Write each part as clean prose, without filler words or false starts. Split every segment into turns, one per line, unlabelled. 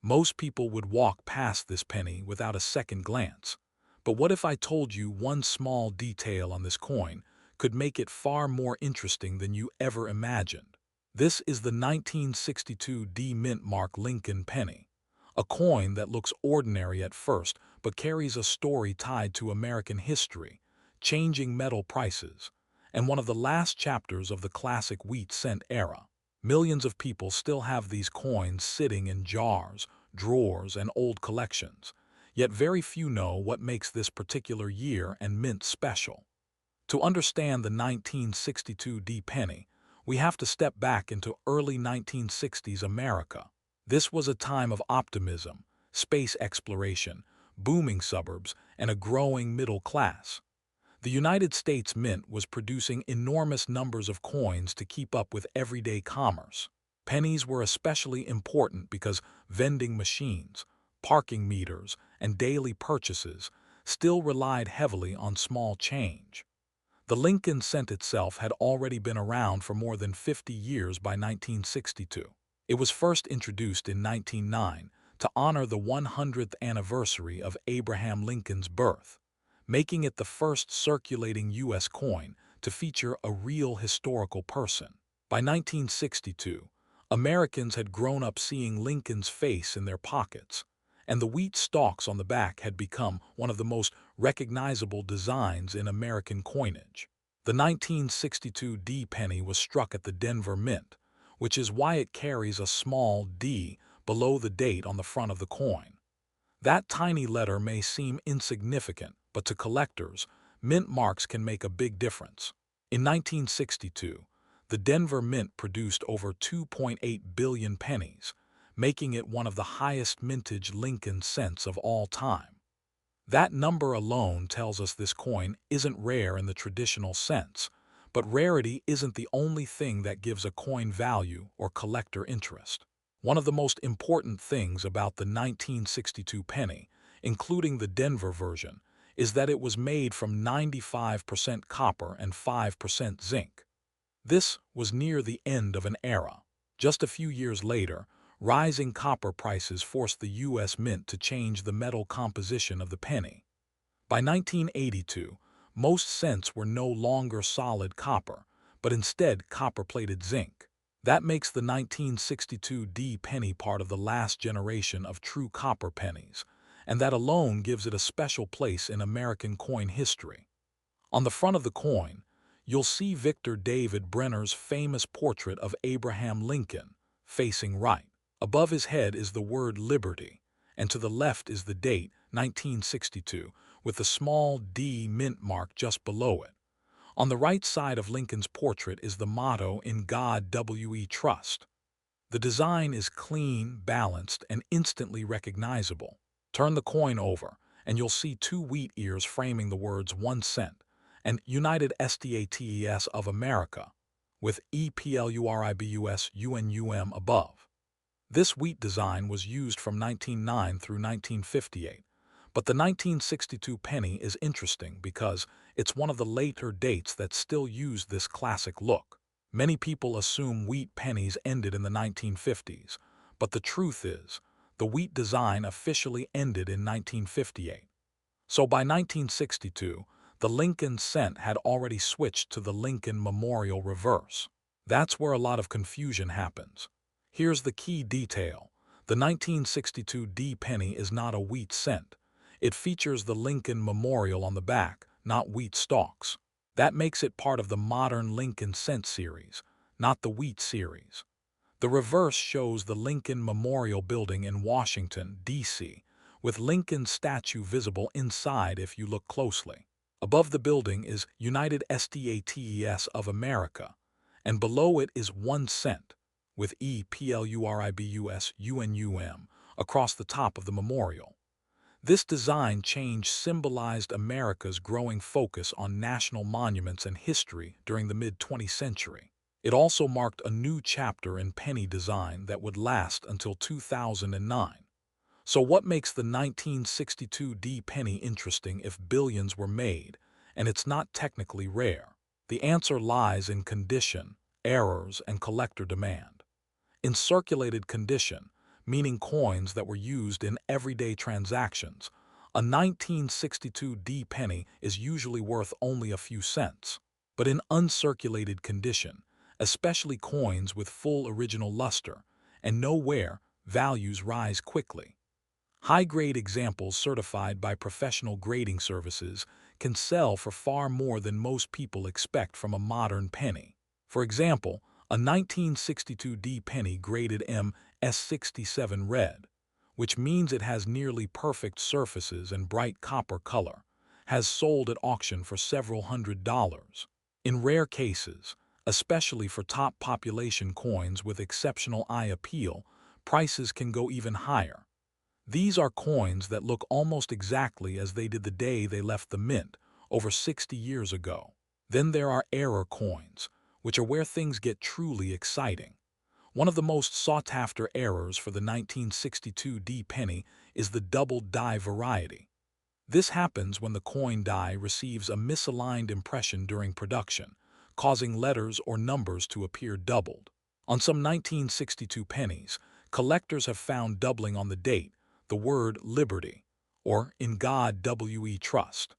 Most people would walk past this penny without a second glance. But what if I told you one small detail on this coin could make it far more interesting than you ever imagined? This is the 1962 D Mint Mark Lincoln penny, a coin that looks ordinary at first but carries a story tied to American history, changing metal prices, and one of the last chapters of the classic wheat cent era. Millions of people still have these coins sitting in jars, drawers, and old collections, yet very few know what makes this particular year and mint special. To understand the 1962 D penny, we have to step back into early 1960s America. This was a time of optimism, space exploration, booming suburbs, and a growing middle class. The United States Mint was producing enormous numbers of coins to keep up with everyday commerce. Pennies were especially important because vending machines, parking meters, and daily purchases still relied heavily on small change. The Lincoln cent itself had already been around for more than 50 years by 1962. It was first introduced in 1909 to honor the 100th anniversary of Abraham Lincoln's birth, making it the first circulating U.S. coin to feature a real historical person. By 1962, Americans had grown up seeing Lincoln's face in their pockets, and the wheat stalks on the back had become one of the most recognizable designs in American coinage. The 1962 D penny was struck at the Denver Mint, which is why it carries a small D below the date on the front of the coin. That tiny letter may seem insignificant, but to collectors, mint marks can make a big difference. In 1962, the Denver Mint produced over 2.8 billion pennies, making it one of the highest mintage Lincoln cents of all time. That number alone tells us this coin isn't rare in the traditional sense, but rarity isn't the only thing that gives a coin value or collector interest. One of the most important things about the 1962 penny, including the Denver version, is that it was made from 95% copper and 5% zinc. This was near the end of an era. Just a few years later, rising copper prices forced the U.S. Mint to change the metal composition of the penny. By 1982, most cents were no longer solid copper, but instead copper-plated zinc. That makes the 1962 D penny part of the last generation of true copper pennies, and that alone gives it a special place in American coin history. On the front of the coin, you'll see Victor David Brenner's famous portrait of Abraham Lincoln, facing right. Above his head is the word Liberty, and to the left is the date, 1962, with the small D mint mark just below it. On the right side of Lincoln's portrait is the motto "In God We Trust." The design is clean, balanced, and instantly recognizable. Turn the coin over, and you'll see two wheat ears framing the words 1 cent and United States of America, with EPLURIBUS UNUM above. This wheat design was used from 1909 through 1958, but the 1962 penny is interesting because it's one of the later dates that still use this classic look. Many people assume wheat pennies ended in the 1950s, but the truth is, the wheat design officially ended in 1958. So by 1962, the Lincoln cent had already switched to the Lincoln Memorial reverse. That's where a lot of confusion happens. Here's the key detail. The 1962 D penny is not a wheat cent. It features the Lincoln Memorial on the back, not wheat stalks. That makes it part of the modern Lincoln cent series, not the wheat series. The reverse shows the Lincoln Memorial Building in Washington, D.C., with Lincoln's statue visible inside if you look closely. Above the building is United States of America, and below it is 1 cent, with EPLURIBUS UNUM across the top of the memorial. This design change symbolized America's growing focus on national monuments and history during the mid-20th century. It also marked a new chapter in penny design that would last until 2009. So what makes the 1962 D penny interesting if billions were made, and it's not technically rare? The answer lies in condition, errors, and collector demand. In circulated condition, meaning coins that were used in everyday transactions. A 1962 D penny is usually worth only a few cents. But in uncirculated condition, especially coins with full original luster and no wear, values rise quickly. High-grade examples certified by professional grading services can sell for far more than most people expect from a modern penny. For example, a 1962 D penny graded MS67 red, which means it has nearly perfect surfaces and bright copper color, has sold at auction for several $100s. In rare cases, especially for top population coins with exceptional eye appeal, prices can go even higher. These are coins that look almost exactly as they did the day they left the mint, over 60 years ago. Then there are error coins, which are where things get truly exciting. One of the most sought-after errors for the 1962 D penny is the double die variety. This happens when the coin die receives a misaligned impression during production, causing letters or numbers to appear doubled. On some 1962 pennies, collectors have found doubling on the date, the word Liberty, or In God We Trust.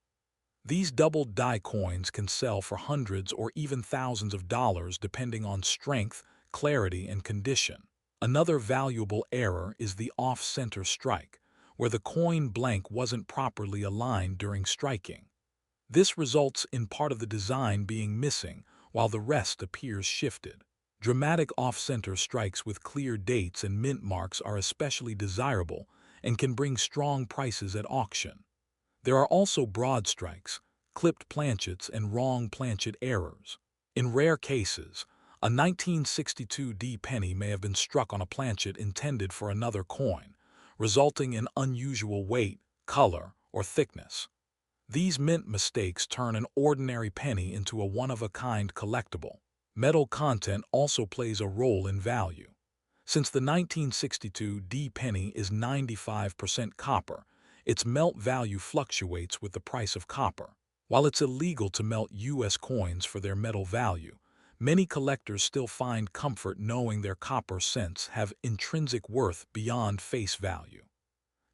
These doubled die coins can sell for hundreds or even thousands of dollars depending on strength, clarity, and condition. Another valuable error is the off-center strike, where the coin blank wasn't properly aligned during striking. This results in part of the design being missing while the rest appears shifted. Dramatic off-center strikes with clear dates and mint marks are especially desirable and can bring strong prices at auction. There are also broad strikes, clipped planchets, and wrong planchet errors. In rare cases, a 1962 D penny may have been struck on a planchet intended for another coin, resulting in unusual weight, color, or thickness. These mint mistakes turn an ordinary penny into a one-of-a-kind collectible. Metal content also plays a role in value. Since the 1962 D penny is 95% copper, its melt value fluctuates with the price of copper. While it's illegal to melt U.S. coins for their metal value, many collectors still find comfort knowing their copper cents have intrinsic worth beyond face value.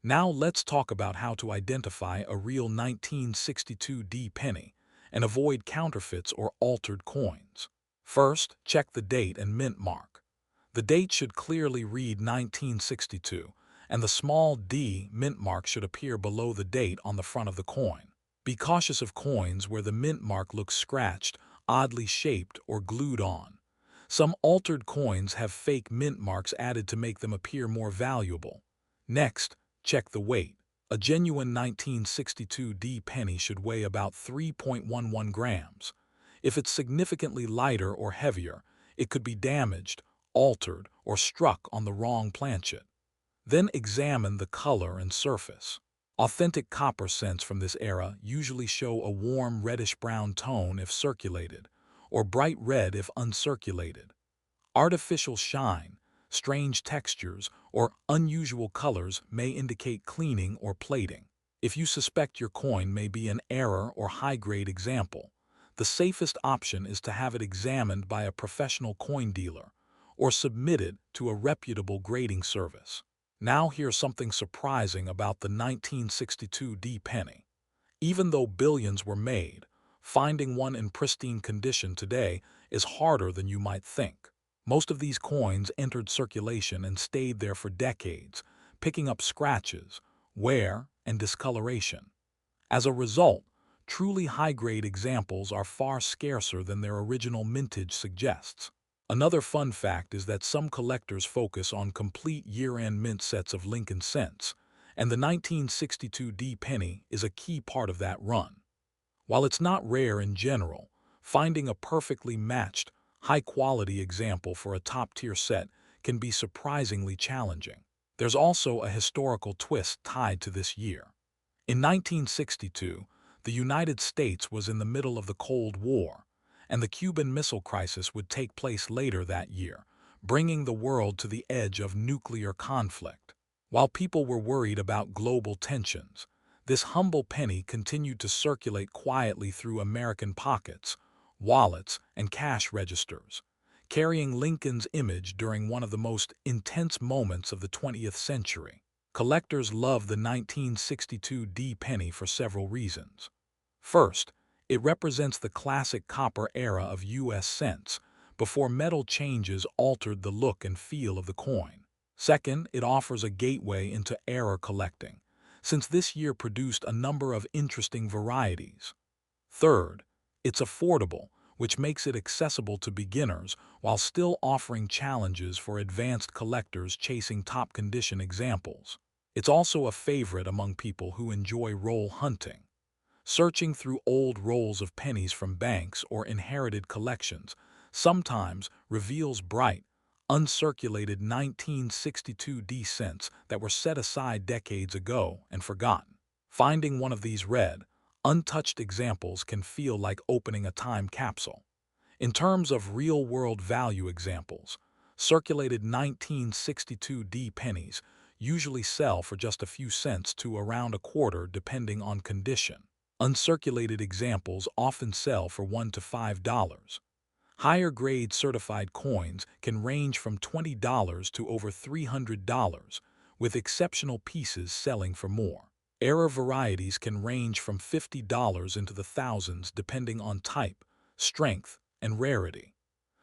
Now let's talk about how to identify a real 1962 D penny and avoid counterfeits or altered coins. First, check the date and mint mark. The date should clearly read 1962, and the small D mint mark should appear below the date on the front of the coin. Be cautious of coins where the mint mark looks scratched, oddly shaped, or glued on. Some altered coins have fake mint marks added to make them appear more valuable. Next, check the weight. A genuine 1962 D penny should weigh about 3.11 grams. If it's significantly lighter or heavier, it could be damaged, altered, or struck on the wrong planchet. Then examine the color and surface. Authentic copper cents from this era usually show a warm reddish-brown tone if circulated, or bright red if uncirculated. Artificial shine, strange textures, or unusual colors may indicate cleaning or plating. If you suspect your coin may be an error or high-grade example, the safest option is to have it examined by a professional coin dealer or submitted to a reputable grading service. Now here's something surprising about the 1962 D penny. Even though billions were made, finding one in pristine condition today is harder than you might think. Most of these coins entered circulation and stayed there for decades, picking up scratches, wear, and discoloration. As a result, truly high-grade examples are far scarcer than their original mintage suggests. Another fun fact is that some collectors focus on complete year-end mint sets of Lincoln cents, and the 1962 D penny is a key part of that run. While it's not rare in general, finding a perfectly matched, high-quality example for a top-tier set can be surprisingly challenging. There's also a historical twist tied to this year. In 1962, the United States was in the middle of the Cold War, and the Cuban Missile Crisis would take place later that year, bringing the world to the edge of nuclear conflict. While people were worried about global tensions, this humble penny continued to circulate quietly through American pockets, wallets, and cash registers, carrying Lincoln's image during one of the most intense moments of the 20th century. Collectors love the 1962 D penny for several reasons. First, it represents the classic copper era of U.S. cents, before metal changes altered the look and feel of the coin. Second, it offers a gateway into era collecting, since this year produced a number of interesting varieties. Third, it's affordable, which makes it accessible to beginners while still offering challenges for advanced collectors chasing top-condition examples. It's also a favorite among people who enjoy roll hunting. Searching through old rolls of pennies from banks or inherited collections sometimes reveals bright, uncirculated 1962 D cents that were set aside decades ago and forgotten. Finding one of these red, untouched examples can feel like opening a time capsule. In terms of real-world value examples, circulated 1962 D pennies usually sell for just a few cents to around a quarter depending on condition. Uncirculated examples often sell for $1 to $5. Higher-grade certified coins can range from $20 to over $300, with exceptional pieces selling for more. Era varieties can range from $50 into the thousands depending on type, strength, and rarity.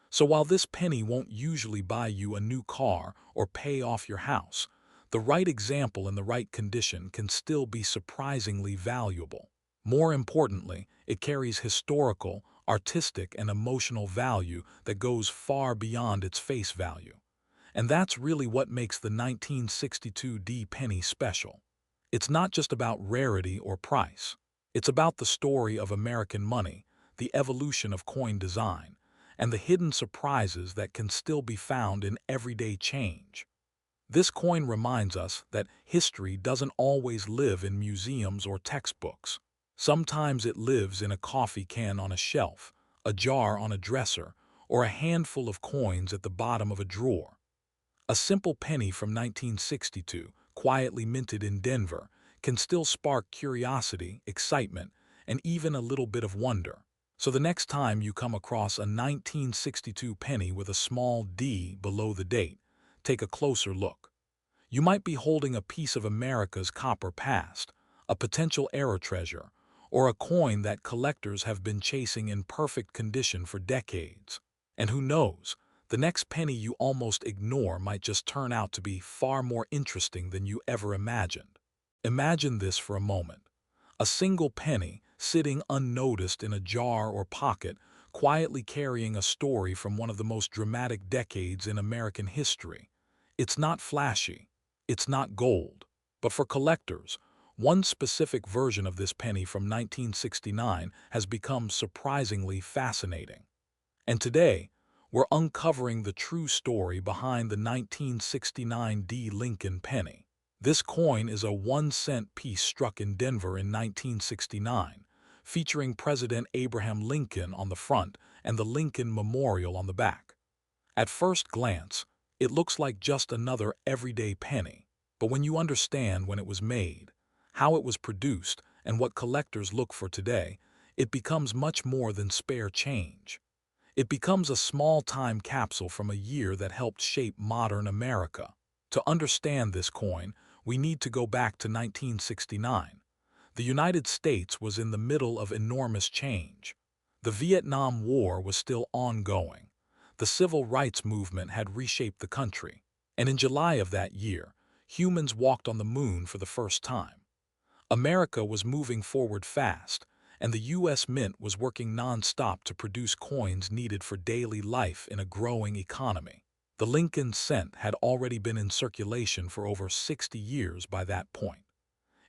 So while this penny won't usually buy you a new car or pay off your house, the right example in the right condition can still be surprisingly valuable. More importantly, it carries historical, artistic, and emotional value that goes far beyond its face value. And that's really what makes the 1962 D penny special. It's not just about rarity or price. It's about the story of American money, the evolution of coin design, and the hidden surprises that can still be found in everyday change. This coin reminds us that history doesn't always live in museums or textbooks. Sometimes it lives in a coffee can on a shelf, a jar on a dresser, or a handful of coins at the bottom of a drawer. A simple penny from 1962, quietly minted in Denver, can still spark curiosity, excitement, and even a little bit of wonder. So the next time you come across a 1962 penny with a small D below the date, take a closer look. You might be holding a piece of America's copper past, a potential era treasure, or a coin that collectors have been chasing in perfect condition for decades. And who knows, the next penny you almost ignore might just turn out to be far more interesting than you ever imagined. Imagine this for a moment. A single penny sitting unnoticed in a jar or pocket, quietly carrying a story from one of the most dramatic decades in American history. It's not flashy, it's not gold, but for collectors, one specific version of this penny from 1969 has become surprisingly fascinating. And today, we're uncovering the true story behind the 1969 D Lincoln penny. This coin is a 1-cent piece struck in Denver in 1969, featuring President Abraham Lincoln on the front and the Lincoln Memorial on the back. At first glance, it looks like just another everyday penny, but when you understand when it was made, how it was produced, and what collectors look for today, it becomes much more than spare change. It becomes a small time capsule from a year that helped shape modern America. To understand this coin, we need to go back to 1969. The United States was in the middle of enormous change. The Vietnam War was still ongoing. The civil rights movement had reshaped the country. And in July of that year, humans walked on the moon for the first time. America was moving forward fast, and the U.S. Mint was working non-stop to produce coins needed for daily life in a growing economy. The Lincoln cent had already been in circulation for over 60 years by that point.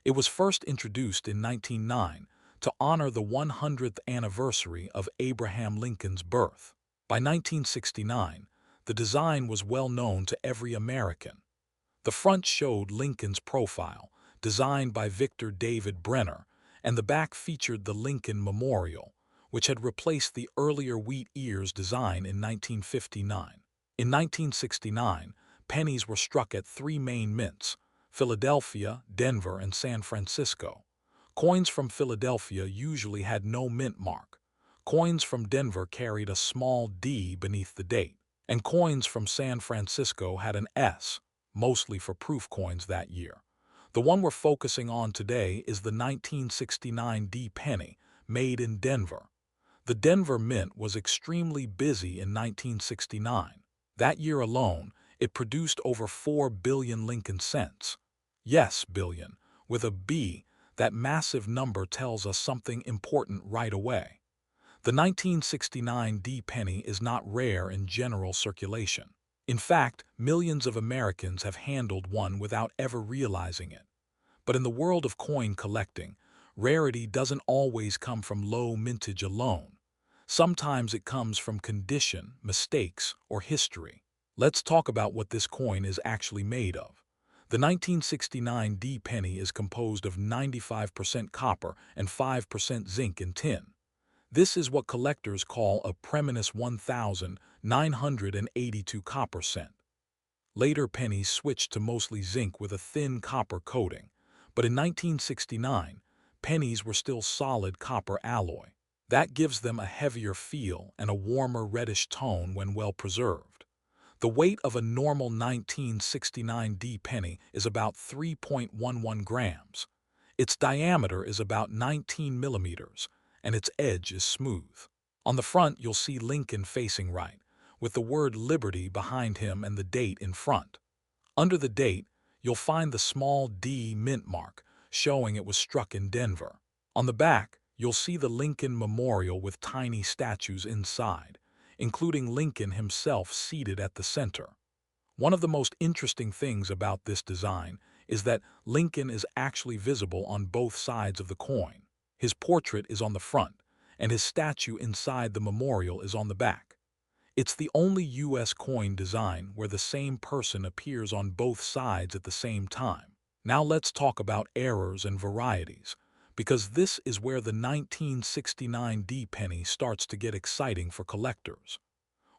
It was first introduced in 1909 to honor the 100th anniversary of Abraham Lincoln's birth. By 1969, the design was well known to every American. The front showed Lincoln's profile, designed by Victor David Brenner, and the back featured the Lincoln Memorial, which had replaced the earlier wheat ears design in 1959. In 1969, pennies were struck at 3 main mints: Philadelphia, Denver, and San Francisco. Coins from Philadelphia usually had no mint mark. Coins from Denver carried a small D beneath the date. and coins from San Francisco had an S, mostly for proof coins that year. The one we're focusing on today is the 1969 D penny, made in Denver. The Denver Mint was extremely busy in 1969. That year alone, it produced over 4 billion Lincoln cents. Yes, billion, with a B. That massive number tells us something important right away. The 1969 D penny is not rare in general circulation. In fact, millions of Americans have handled one without ever realizing it. But in the world of coin collecting, rarity doesn't always come from low mintage alone. Sometimes it comes from condition, mistakes, or history. Let's talk about what this coin is actually made of. The 1969 D penny is composed of 95% copper and 5% zinc and tin. This is what collectors call a Pennies 1982 copper cent. Later pennies switched to mostly zinc with a thin copper coating, but in 1969, pennies were still solid copper alloy. That gives them a heavier feel and a warmer reddish tone when well preserved. The weight of a normal 1969 D penny is about 3.11 grams. Its diameter is about 19 millimeters, and its edge is smooth. On the front, you'll see Lincoln facing right, with the word Liberty behind him and the date in front. Under the date, you'll find the small D mint mark, showing it was struck in Denver. On the back, you'll see the Lincoln Memorial with tiny statues inside, including Lincoln himself seated at the center. One of the most interesting things about this design is that Lincoln is actually visible on both sides of the coin. His portrait is on the front, and his statue inside the memorial is on the back. It's the only U.S. coin design where the same person appears on both sides at the same time. Now let's talk about errors and varieties, because this is where the 1969 D penny starts to get exciting for collectors.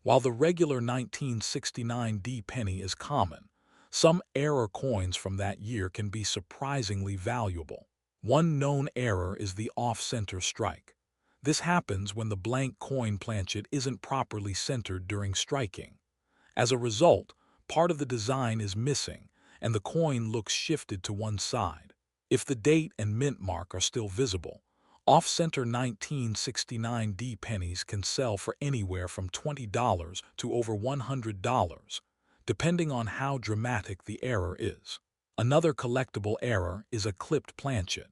While the regular 1969 D penny is common, some error coins from that year can be surprisingly valuable. One known error is the off-center strike. This happens when the blank coin planchet isn't properly centered during striking. As a result, part of the design is missing, and the coin looks shifted to one side. If the date and mint mark are still visible, off-center 1969 D pennies can sell for anywhere from $20 to over $100, depending on how dramatic the error is. Another collectible error is a clipped planchet.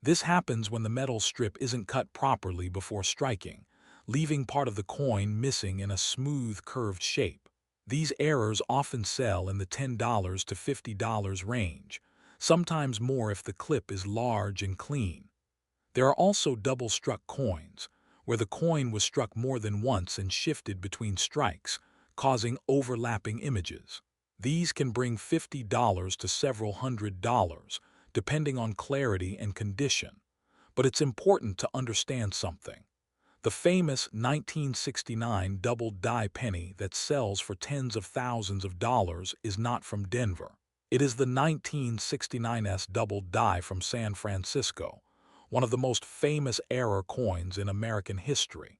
This happens when the metal strip isn't cut properly before striking, leaving part of the coin missing in a smooth, curved shape. These errors often sell in the $10 to $50 range, sometimes more if the clip is large and clean. There are also double-struck coins, where the coin was struck more than once and shifted between strikes, causing overlapping images. These can bring $50 to several $100s, depending on clarity and condition. But it's important to understand something. The famous 1969 double die penny that sells for tens of thousands of dollars is not from Denver. It is the 1969's double die from San Francisco, one of the most famous error coins in American history.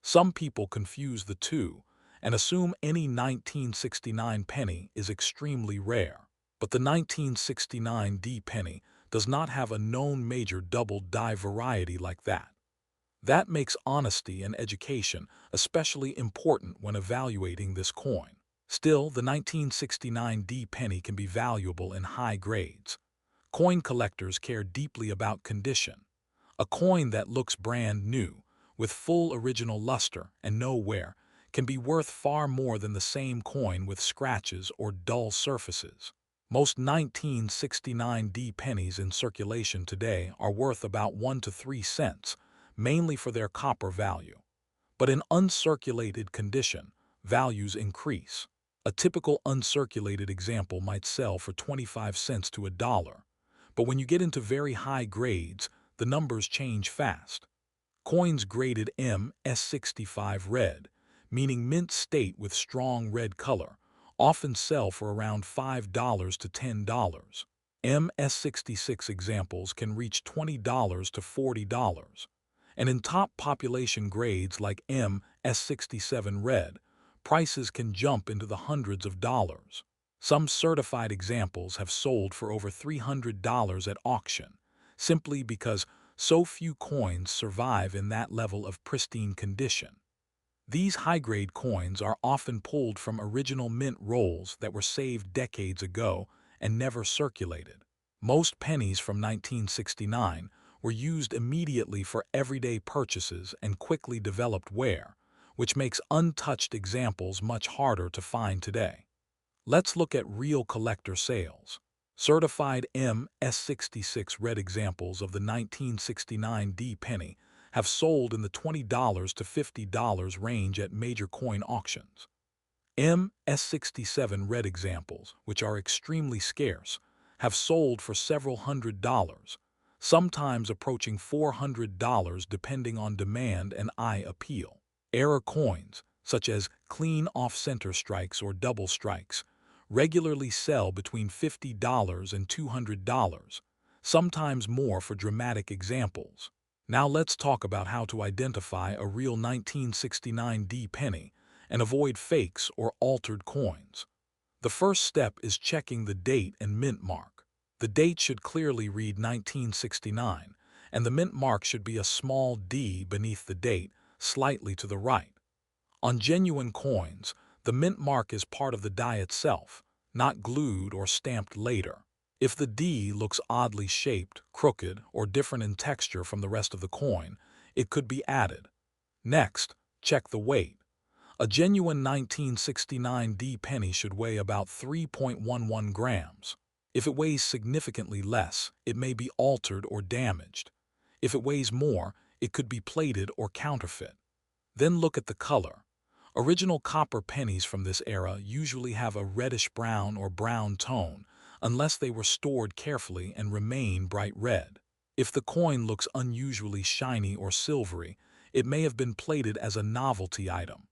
Some people confuse the two and assume any 1969 penny is extremely rare. But the 1969 D penny does not have a known major double die variety like that. That makes honesty and education especially important when evaluating this coin. Still, the 1969 D penny can be valuable in high grades. Coin collectors care deeply about condition. A coin that looks brand new, with full original luster and no wear, can be worth far more than the same coin with scratches or dull surfaces. Most 1969 D pennies in circulation today are worth about 1 to 3 cents, mainly for their copper value. But in uncirculated condition, values increase. A typical uncirculated example might sell for 25 cents to $1, but when you get into very high grades, the numbers change fast. Coins graded MS65 red, meaning mint state with strong red color, often sell for around $5 to $10. MS66 examples can reach $20 to $40. And in top population grades like MS67 red, prices can jump into the hundreds of dollars. Some certified examples have sold for over $300 at auction, simply because so few coins survive in that level of pristine condition. These high-grade coins are often pulled from original mint rolls that were saved decades ago and never circulated. Most pennies from 1969 were used immediately for everyday purchases and quickly developed wear, which makes untouched examples much harder to find today. Let's look at real collector sales. Certified MS66 red examples of the 1969 D penny have sold in the $20 to $50 range at major coin auctions. MS67 red examples, which are extremely scarce, have sold for several $100s, sometimes approaching $400 depending on demand and eye appeal. Error coins, such as clean off-center strikes or double strikes, regularly sell between $50 and $200, sometimes more for dramatic examples. Now let's talk about how to identify a real 1969 D penny and avoid fakes or altered coins. The first step is checking the date and mint mark. The date should clearly read 1969, and the mint mark should be a small d beneath the date, slightly to the right. On genuine coins, the mint mark is part of the die itself, not glued or stamped later. If the D looks oddly shaped, crooked, or different in texture from the rest of the coin, it could be added. Next, check the weight. A genuine 1969 D penny should weigh about 3.11 grams. If it weighs significantly less, it may be altered or damaged. If it weighs more, it could be plated or counterfeit. Then look at the color. Original copper pennies from this era usually have a reddish-brown or brown tone, unless they were stored carefully and remain bright red. If the coin looks unusually shiny or silvery, it may have been plated as a novelty item.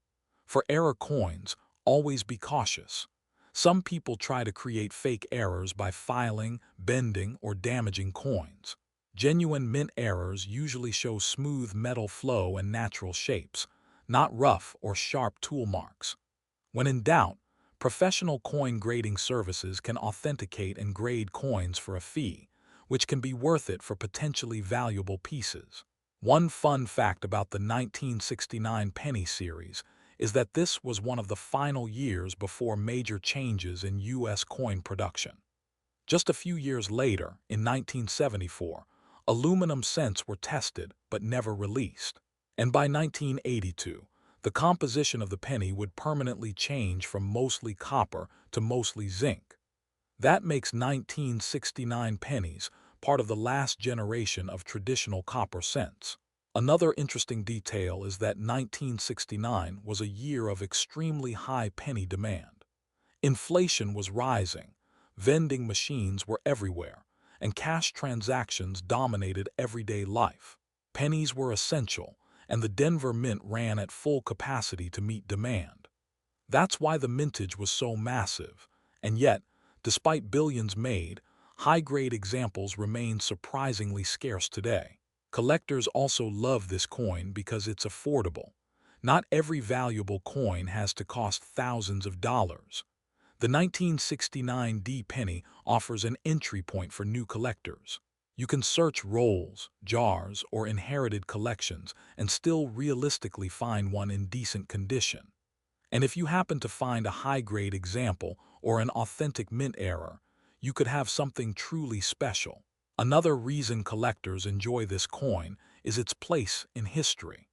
For error coins, always be cautious. Some people try to create fake errors by filing, bending, or damaging coins. Genuine mint errors usually show smooth metal flow and natural shapes, not rough or sharp tool marks. When in doubt, professional coin grading services can authenticate and grade coins for a fee, which can be worth it for potentially valuable pieces. One fun fact about the 1969 penny series is that this was one of the final years before major changes in U.S. coin production. Just a few years later, in 1974, aluminum cents were tested but never released. And by 1982, the composition of the penny would permanently change from mostly copper to mostly zinc. That makes 1969 pennies part of the last generation of traditional copper cents. Another interesting detail is that 1969 was a year of extremely high penny demand. Inflation was rising, vending machines were everywhere, and cash transactions dominated everyday life. Pennies were essential, and the Denver Mint ran at full capacity to meet demand. That's why the mintage was so massive, and yet, despite billions made, high-grade examples remain surprisingly scarce today. Collectors also love this coin because it's affordable. Not every valuable coin has to cost thousands of dollars. The 1969 D penny offers an entry point for new collectors. You can search rolls, jars, or inherited collections and still realistically find one in decent condition. And if you happen to find a high-grade example or an authentic mint error, you could have something truly special. Another reason collectors enjoy this coin is its place in history.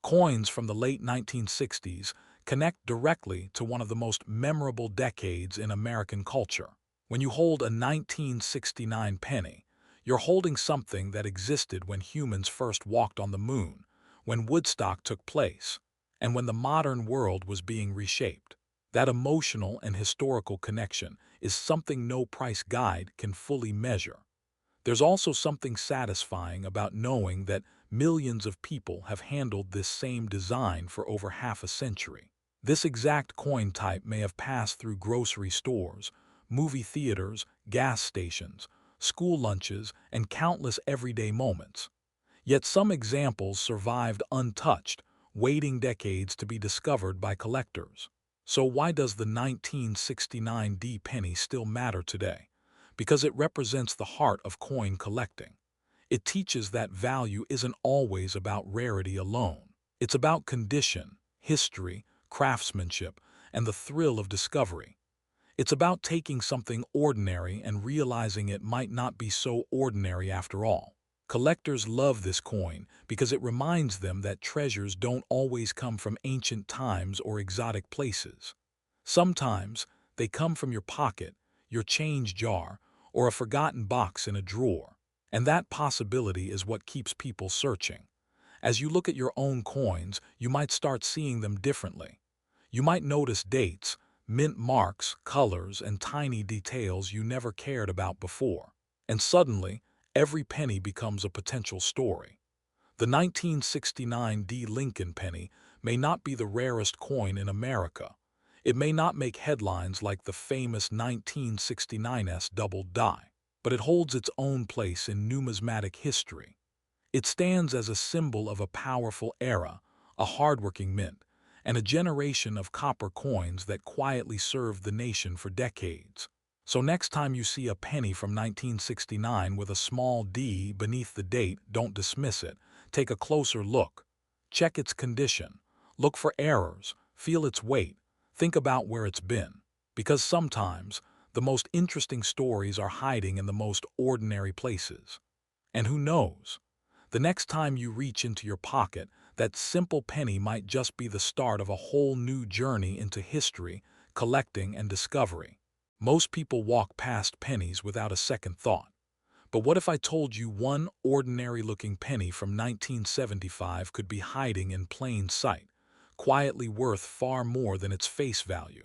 Coins from the late 1960s connect directly to one of the most memorable decades in American culture. When you hold a 1969 penny, you're holding something that existed when humans first walked on the moon, when Woodstock took place, and when the modern world was being reshaped. That emotional and historical connection is something no price guide can fully measure. There's also something satisfying about knowing that millions of people have handled this same design for over half a century. This exact coin type may have passed through grocery stores, movie theaters, gas stations, school lunches, and countless everyday moments. Yet some examples survived untouched, waiting decades to be discovered by collectors. So why does the 1969 penny still matter today? Because it represents the heart of coin collecting. It teaches that value isn't always about rarity alone. It's about condition, history, craftsmanship, and the thrill of discovery. It's about taking something ordinary and realizing it might not be so ordinary after all. Collectors love this coin because it reminds them that treasures don't always come from ancient times or exotic places. Sometimes they come from your pocket, your change jar, or a forgotten box in a drawer. And that possibility is what keeps people searching. As you look at your own coins, you might start seeing them differently. You might notice dates, mint marks, colors, and tiny details you never cared about before. And suddenly, every penny becomes a potential story. The 1969 Lincoln penny may not be the rarest coin in America. It may not make headlines like the famous 1969's double die, but it holds its own place in numismatic history. It stands as a symbol of a powerful era, a hardworking mint, and a generation of copper coins that quietly served the nation for decades. So next time you see a penny from 1969 with a small D beneath the date, don't dismiss it. Take a closer look. Check its condition. Look for errors. Feel its weight. Think about where it's been. Because sometimes, the most interesting stories are hiding in the most ordinary places. And who knows? The next time you reach into your pocket, that simple penny might just be the start of a whole new journey into history, collecting, and discovery. Most people walk past pennies without a second thought. But what if I told you one ordinary-looking penny from 1975 could be hiding in plain sight, quietly worth far more than its face value,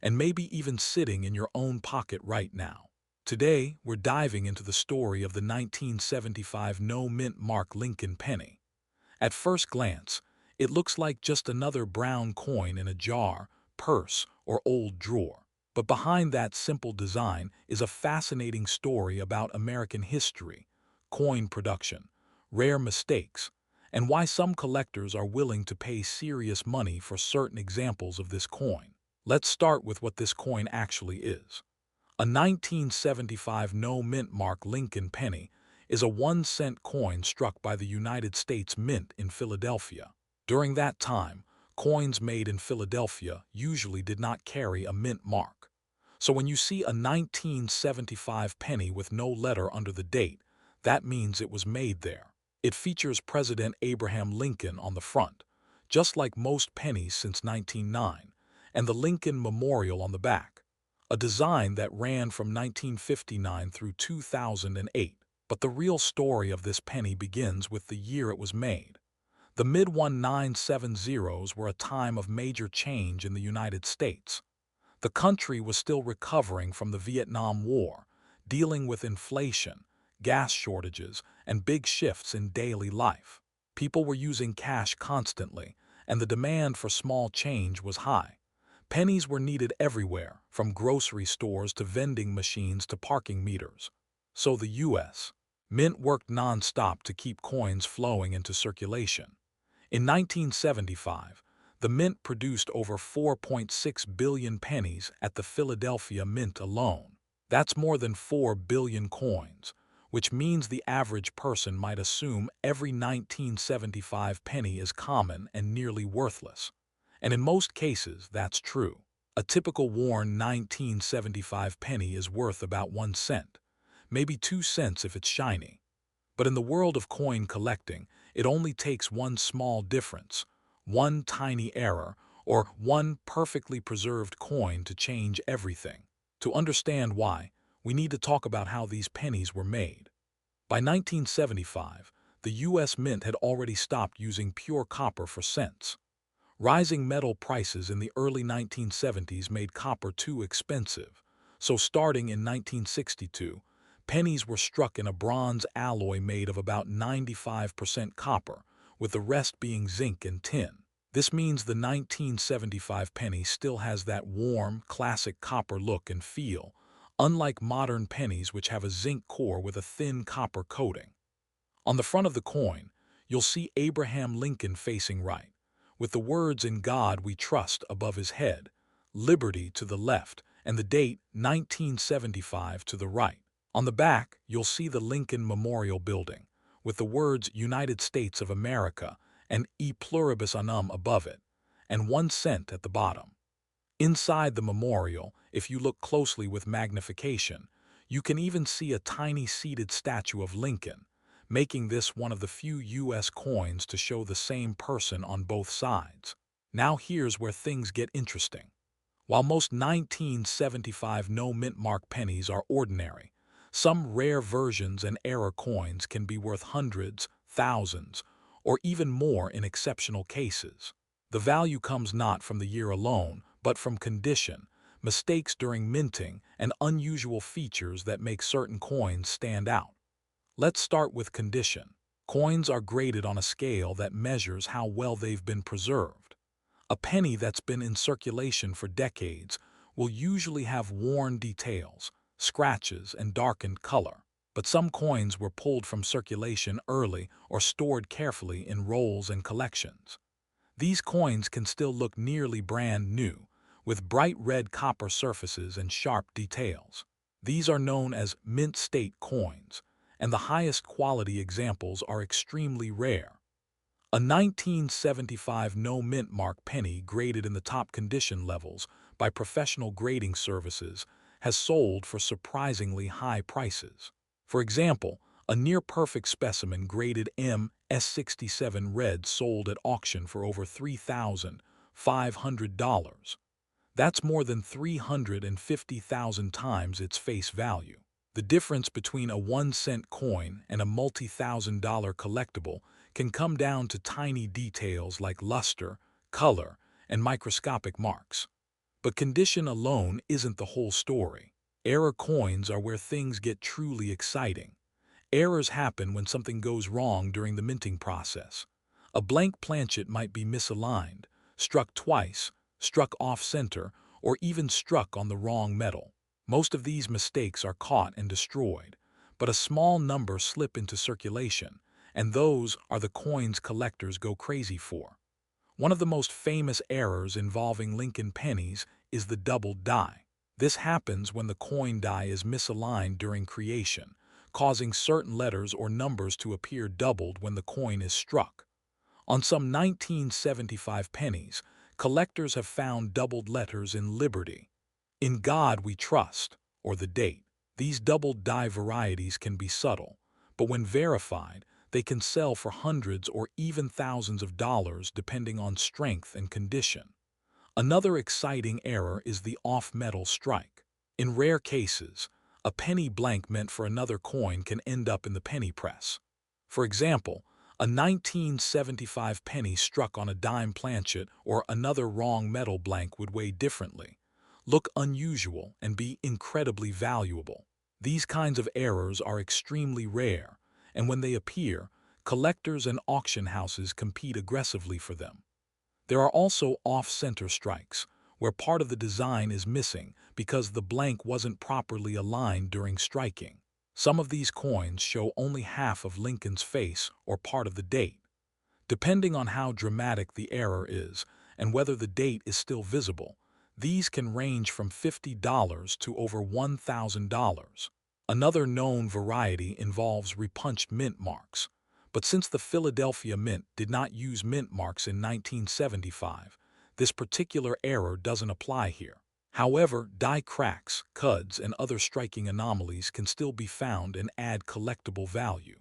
and maybe even sitting in your own pocket right now? Today, we're diving into the story of the 1975 no-mint mark Lincoln penny. At first glance, it looks like just another brown coin in a jar, purse, or old drawer. But behind that simple design is a fascinating story about American history, coin production, rare mistakes, and why some collectors are willing to pay serious money for certain examples of this coin. Let's start with what this coin actually is. A 1975 no-mint mark Lincoln penny is a 1-cent coin struck by the United States Mint in Philadelphia. During that time, coins made in Philadelphia usually did not carry a mint mark. So when you see a 1975 penny with no letter under the date, that means it was made there. It features President Abraham Lincoln on the front, just like most pennies since 1909, and the Lincoln Memorial on the back, a design that ran from 1959 through 2008. But the real story of this penny begins with the year it was made. The mid-1970s were a time of major change in the United States. The country was still recovering from the Vietnam War, dealing with inflation, gas shortages, and big shifts in daily life. People were using cash constantly, and the demand for small change was high. Pennies were needed everywhere, from grocery stores to vending machines to parking meters. So the U.S. Mint worked non-stop to keep coins flowing into circulation. In 1975, the Mint produced over 4.6 billion pennies at the Philadelphia Mint alone. That's more than 4 billion coins, which means the average person might assume every 1975 penny is common and nearly worthless. And in most cases, that's true. A typical worn 1975 penny is worth about 1 cent, maybe 2 cents if it's shiny. But in the world of coin collecting, it only takes one small difference, one tiny error, or one perfectly preserved coin to change everything. To understand why, we need to talk about how these pennies were made. By 1975, the U.S. Mint had already stopped using pure copper for cents. Rising metal prices in the early 1970s made copper too expensive, so starting in 1962, pennies were struck in a bronze alloy made of about 95% copper, with the rest being zinc and tin. This means the 1975 penny still has that warm, classic copper look and feel, unlike modern pennies which have a zinc core with a thin copper coating. On the front of the coin, you'll see Abraham Lincoln facing right, with the words "In God We Trust" above his head, Liberty to the left, and the date 1975 to the right. On the back, you'll see the Lincoln Memorial Building, with the words United States of America and E pluribus unum above it, and 1 cent at the bottom. Inside the memorial, if you look closely with magnification, you can even see a tiny seated statue of Lincoln, making this one of the few U.S. coins to show the same person on both sides. Now here's where things get interesting. While most 1975 no-mint mark pennies are ordinary, some rare versions and error coins can be worth hundreds, thousands, or even more in exceptional cases. The value comes not from the year alone, but from condition, mistakes during minting, and unusual features that make certain coins stand out. Let's start with condition. Coins are graded on a scale that measures how well they've been preserved. A penny that's been in circulation for decades will usually have worn details, scratches, and darkened color. But some coins were pulled from circulation early or stored carefully in rolls and collections. These coins can still look nearly brand new, with bright red copper surfaces and sharp details. These are known as mint state coins, and the highest quality examples are extremely rare. A 1975 no-mint mark penny graded in the top condition levels by professional grading services has sold for surprisingly high prices. For example, a near-perfect specimen graded MS67 red sold at auction for over $3,500. That's more than 350,000 times its face value. The difference between a 1 cent coin and a multi-thousand-dollar collectible can come down to tiny details like luster, color, and microscopic marks. But condition alone isn't the whole story. Error coins are where things get truly exciting. Errors happen when something goes wrong during the minting process. A blank planchet might be misaligned, struck twice, struck off-center, or even struck on the wrong metal. Most of these mistakes are caught and destroyed, but a small number slip into circulation, and those are the coins collectors go crazy for. One of the most famous errors involving Lincoln pennies is the doubled die. This happens when the coin die is misaligned during creation, causing certain letters or numbers to appear doubled when the coin is struck. On some 1975 pennies, collectors have found doubled letters in Liberty, In God We Trust, or the date. These doubled die varieties can be subtle, but when verified, they can sell for hundreds or even thousands of dollars depending on strength and condition. Another exciting error is the off-metal strike. In rare cases, a penny blank meant for another coin can end up in the penny press. For example, a 1975 penny struck on a dime planchet or another wrong metal blank would weigh differently, look unusual, and be incredibly valuable. These kinds of errors are extremely rare, and when they appear, collectors and auction houses compete aggressively for them. There are also off-center strikes, where part of the design is missing because the blank wasn't properly aligned during striking. Some of these coins show only half of Lincoln's face or part of the date. Depending on how dramatic the error is and whether the date is still visible, these can range from $50 to over $1,000. Another known variety involves repunched mint marks, but since the Philadelphia Mint did not use mint marks in 1975, this particular error doesn't apply here. However, die cracks, cuds, and other striking anomalies can still be found and add collectible value.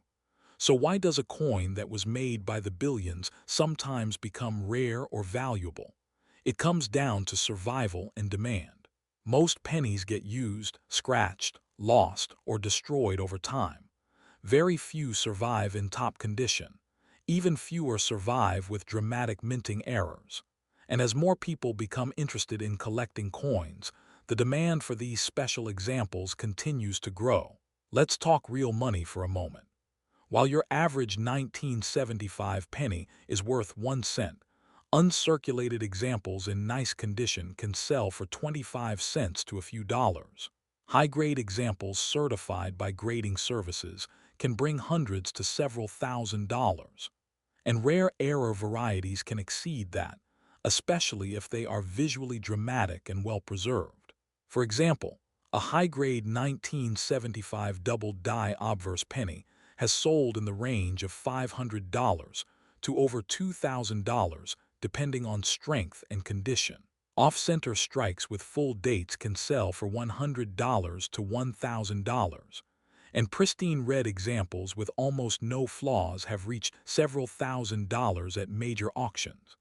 So why does a coin that was made by the billions sometimes become rare or valuable? It comes down to survival and demand. Most pennies get used, scratched, lost, or destroyed over time. Very few survive in top condition. Even fewer survive with dramatic minting errors. And as more people become interested in collecting coins, the demand for these special examples continues to grow. Let's talk real money for a moment. While your average 1975 penny is worth 1 cent, uncirculated examples in nice condition can sell for 25 cents to a few dollars. High-grade examples certified by grading services can bring hundreds to several $1,000s. And rare error varieties can exceed that. especially if they are visually dramatic and well-preserved. For example, a high-grade 1975 double-die obverse penny has sold in the range of $500 to over $2,000 depending on strength and condition. Off-center strikes with full dates can sell for $100 to $1,000, and pristine red examples with almost no flaws have reached several $1,000s at major auctions.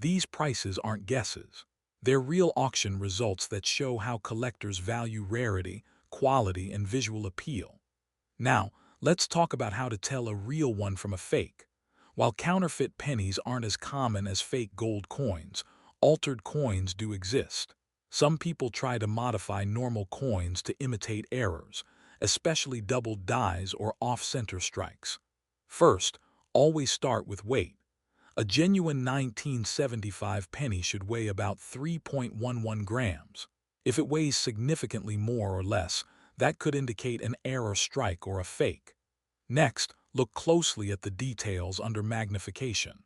These prices aren't guesses. They're real auction results that show how collectors value rarity, quality, and visual appeal. Now, let's talk about how to tell a real one from a fake. While counterfeit pennies aren't as common as fake gold coins, altered coins do exist. Some people try to modify normal coins to imitate errors, especially doubled dies or off-center strikes. First, always start with weight. A genuine 1975 penny should weigh about 3.11 grams. If it weighs significantly more or less, that could indicate an error strike or a fake. Next, look closely at the details under magnification.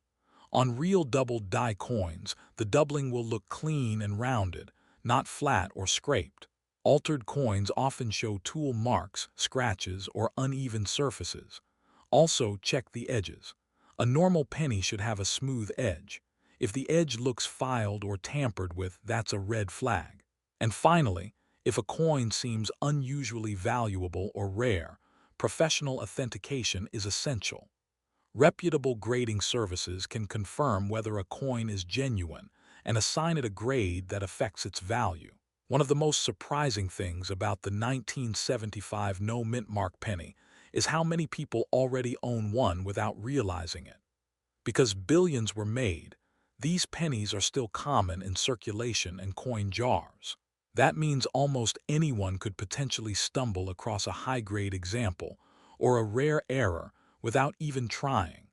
On real doubled die coins, the doubling will look clean and rounded, not flat or scraped. Altered coins often show tool marks, scratches, or uneven surfaces. Also, check the edges. A normal penny should have a smooth edge. If the edge looks filed or tampered with, that's a red flag. And finally, if a coin seems unusually valuable or rare, professional authentication is essential. Reputable grading services can confirm whether a coin is genuine and assign it a grade that affects its value. One of the most surprising things about the 1975 no mint mark penny is how many people already own one without realizing it. Because billions were made, these pennies are still common in circulation and coin jars. That means almost anyone could potentially stumble across a high-grade example or a rare error without even trying.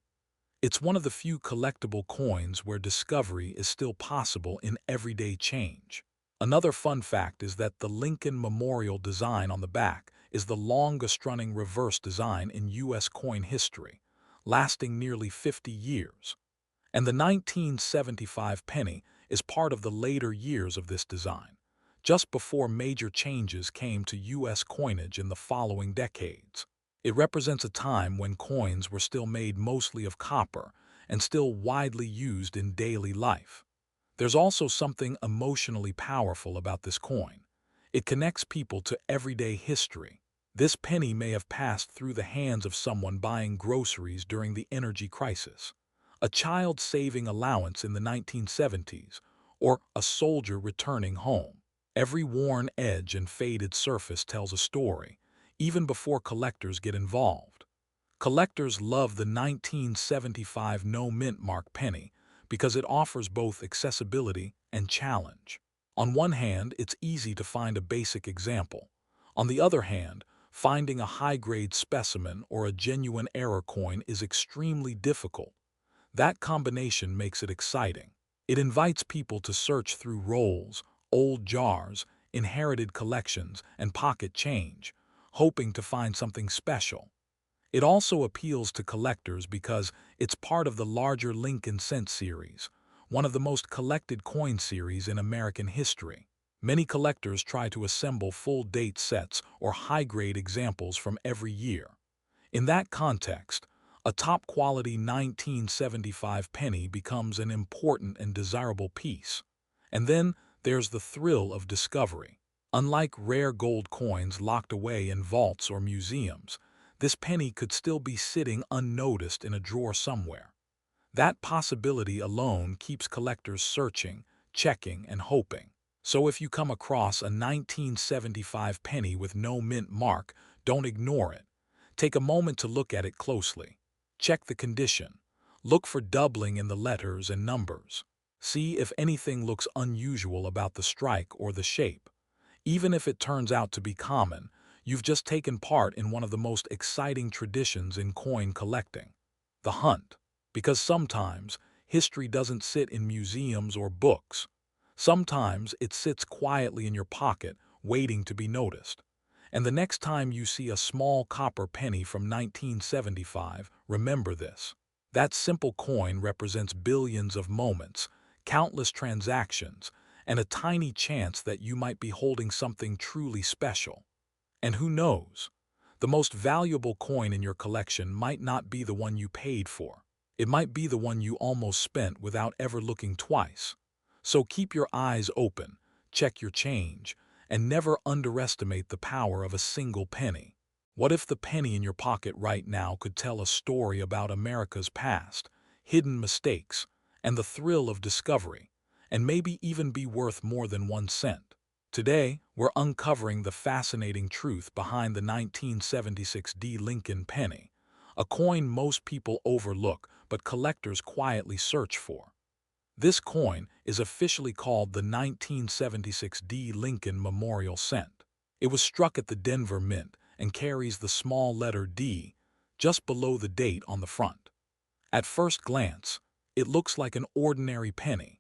It's one of the few collectible coins where discovery is still possible in everyday change. Another fun fact is that the Lincoln Memorial design on the back is the longest-running reverse design in U.S. coin history, lasting nearly 50 years. And the 1975 penny is part of the later years of this design, just before major changes came to U.S. coinage in the following decades. It represents a time when coins were still made mostly of copper and still widely used in daily life. There's also something emotionally powerful about this coin. It connects people to everyday history. This penny may have passed through the hands of someone buying groceries during the energy crisis, a child saving allowance in the 1970s, or a soldier returning home. Every worn edge and faded surface tells a story, even before collectors get involved. Collectors love the 1975 no mint mark penny because it offers both accessibility and challenge. On one hand, it's easy to find a basic example. On the other hand, finding a high-grade specimen or a genuine error coin is extremely difficult. That combination makes it exciting. It invites people to search through rolls, old jars, inherited collections, and pocket change, hoping to find something special. It also appeals to collectors because it's part of the larger Lincoln Cent series, one of the most collected coin series in American history. Many collectors try to assemble full-date sets or high-grade examples from every year. In that context, a top-quality 1975 penny becomes an important and desirable piece. And then there's the thrill of discovery. Unlike rare gold coins locked away in vaults or museums, this penny could still be sitting unnoticed in a drawer somewhere. That possibility alone keeps collectors searching, checking, and hoping. So if you come across a 1975 penny with no mint mark, don't ignore it. Take a moment to look at it closely. Check the condition. Look for doubling in the letters and numbers. See if anything looks unusual about the strike or the shape. Even if it turns out to be common, you've just taken part in one of the most exciting traditions in coin collecting, the hunt. Because sometimes, history doesn't sit in museums or books. Sometimes it sits quietly in your pocket, waiting to be noticed. And the next time you see a small copper penny from 1975, remember this. That simple coin represents billions of moments, countless transactions, and a tiny chance that you might be holding something truly special. And who knows? The most valuable coin in your collection might not be the one you paid for. It might be the one you almost spent without ever looking twice. So keep your eyes open, check your change, and never underestimate the power of a single penny. What if the penny in your pocket right now could tell a story about America's past, hidden mistakes, and the thrill of discovery, and maybe even be worth more than 1 cent? Today, we're uncovering the fascinating truth behind the 1976 D. Lincoln penny, a coin most people overlook but collectors quietly search for. This coin is officially called the 1976 D. Lincoln Memorial Cent. It was struck at the Denver Mint and carries the small letter D just below the date on the front. At first glance, it looks like an ordinary penny,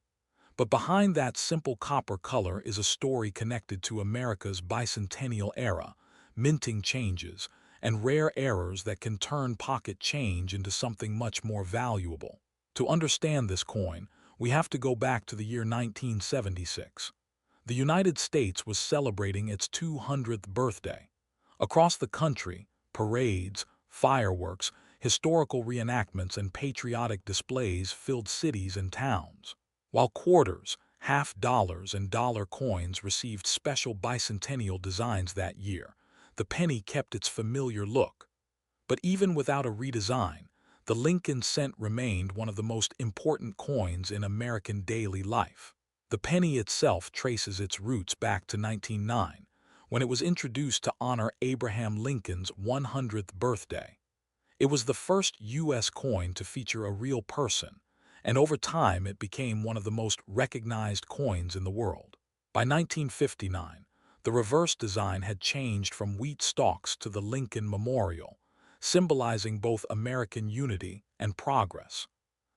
but behind that simple copper color is a story connected to America's bicentennial era, minting changes, and rare errors that can turn pocket change into something much more valuable. To understand this coin, we have to go back to the year 1976. The United States was celebrating its 200th birthday. Across the country, parades, fireworks, historical reenactments, and patriotic displays filled cities and towns. While quarters, half dollars, and dollar coins received special bicentennial designs that year, the penny kept its familiar look. But even without a redesign, the Lincoln cent remained one of the most important coins in American daily life. The penny itself traces its roots back to 1909, when it was introduced to honor Abraham Lincoln's 100th birthday. It was the first U.S. coin to feature a real person, and over time it became one of the most recognized coins in the world. By 1959, the reverse design had changed from wheat stalks to the Lincoln Memorial, symbolizing both American unity and progress.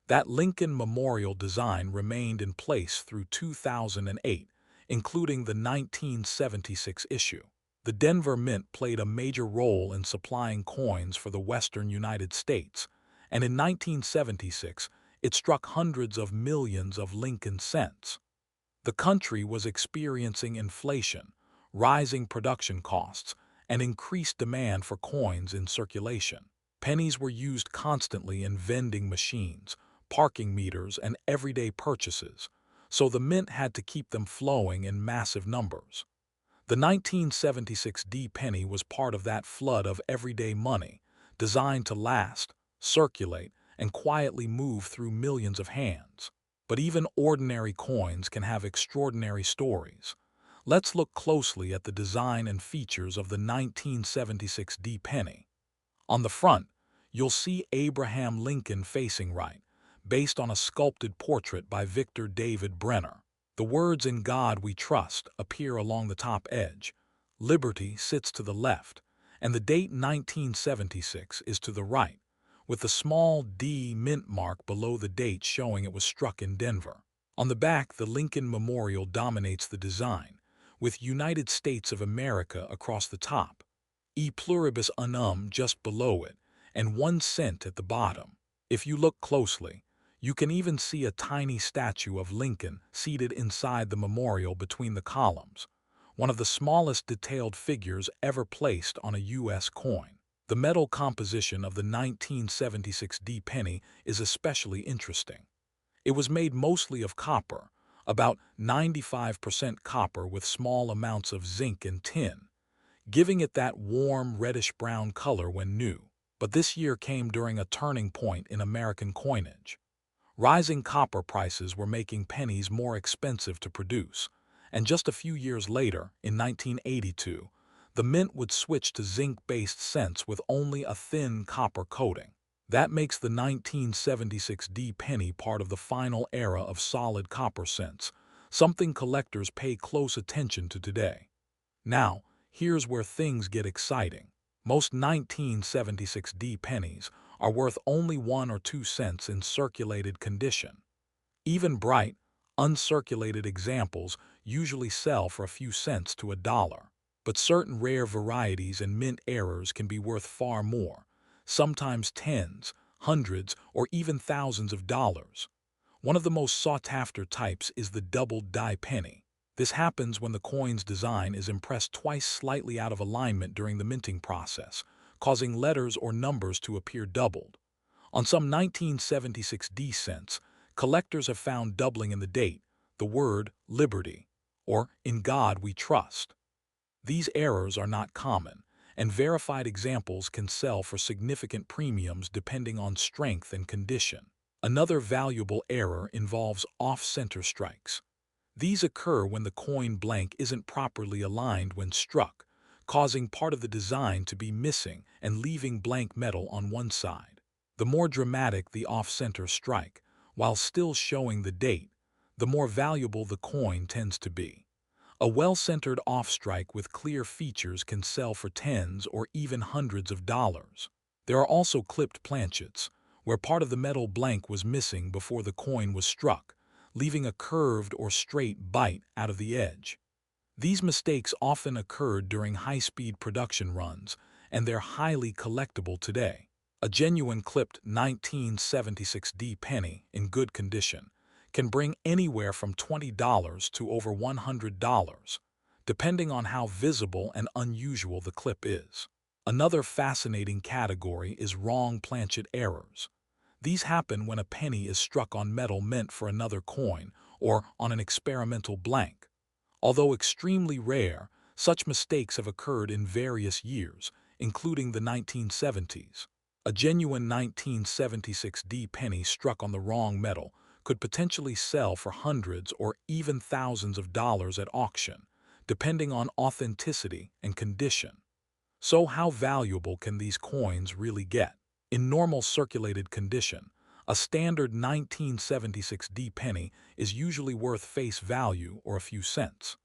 That Lincoln Memorial design remained in place through 2008, including the 1976 issue. The Denver Mint played a major role in supplying coins for the western United States, and in 1976, it struck hundreds of millions of Lincoln cents. The country was experiencing inflation, rising production costs, and increased demand for coins in circulation. Pennies were used constantly in vending machines, parking meters, and everyday purchases, so the mint had to keep them flowing in massive numbers. The 1976 D penny was part of that flood of everyday money, designed to last, circulate, and quietly move through millions of hands. But even ordinary coins can have extraordinary stories. Let's look closely at the design and features of the 1976 D penny. On the front, you'll see Abraham Lincoln facing right, based on a sculpted portrait by Victor David Brenner. The words "In God We Trust" appear along the top edge, Liberty sits to the left, and the date 1976 is to the right, with the small D mint mark below the date showing it was struck in Denver. On the back, the Lincoln Memorial dominates the design, with United States of America across the top, E pluribus unum just below it, and 1 cent at the bottom. If you look closely, you can even see a tiny statue of Lincoln seated inside the memorial between the columns, one of the smallest detailed figures ever placed on a U.S. coin. The metal composition of the 1976 D penny is especially interesting. It was made mostly of copper, about 95% copper with small amounts of zinc and tin, giving it that warm reddish-brown color when new. But this year came during a turning point in American coinage. Rising copper prices were making pennies more expensive to produce, and just a few years later, in 1982, the mint would switch to zinc-based cents with only a thin copper coating. That makes the 1976 D penny part of the final era of solid copper cents, something collectors pay close attention to today. Now, here's where things get exciting. Most 1976 D pennies are worth only 1 or 2 cents in circulated condition. Even bright, uncirculated examples usually sell for a few cents to $1. But certain rare varieties and mint errors can be worth far more, sometimes tens, hundreds, or even thousands of dollars. One of the most sought-after types is the double die penny. This happens when the coin's design is impressed twice slightly out of alignment during the minting process, causing letters or numbers to appear doubled. On some 1976 D cents, collectors have found doubling in the date, the word liberty, or in God we trust. These errors are not common, and verified examples can sell for significant premiums depending on strength and condition. Another valuable error involves off-center strikes. These occur when the coin blank isn't properly aligned when struck, causing part of the design to be missing and leaving blank metal on one side. The more dramatic the off-center strike, while still showing the date, the more valuable the coin tends to be. A well-centered off-strike with clear features can sell for tens or even hundreds of dollars. There are also clipped planchets, where part of the metal blank was missing before the coin was struck, leaving a curved or straight bite out of the edge. These mistakes often occurred during high-speed production runs, and they're highly collectible today. A genuine clipped 1976 D penny in good condition can bring anywhere from $20 to over $100, depending on how visible and unusual the clip is. Another fascinating category is wrong planchet errors. These happen when a penny is struck on metal meant for another coin or on an experimental blank. Although extremely rare, such mistakes have occurred in various years, including the 1970s. A genuine 1976 D penny struck on the wrong metal could potentially sell for hundreds or even thousands of dollars at auction, depending on authenticity and condition. So how valuable can these coins really get? In normal circulated condition, a standard 1976 D penny is usually worth face value or a few cents.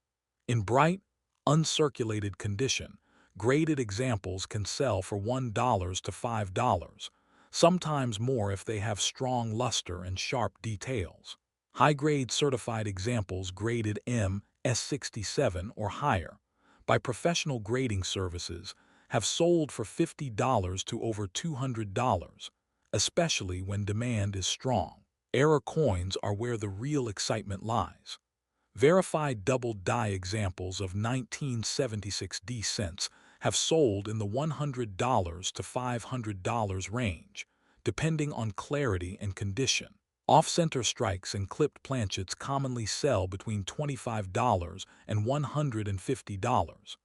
In bright, uncirculated condition, graded examples can sell for $1 to $5, sometimes more if they have strong luster and sharp details. High-grade certified examples graded MS67 or higher by professional grading services have sold for $50 to over $200, especially when demand is strong. Error coins are where the real excitement lies. Verified double die examples of 1976 D cents have sold in the $100 to $500 range, depending on clarity and condition. Off-center strikes and clipped planchets commonly sell between $25 and $150.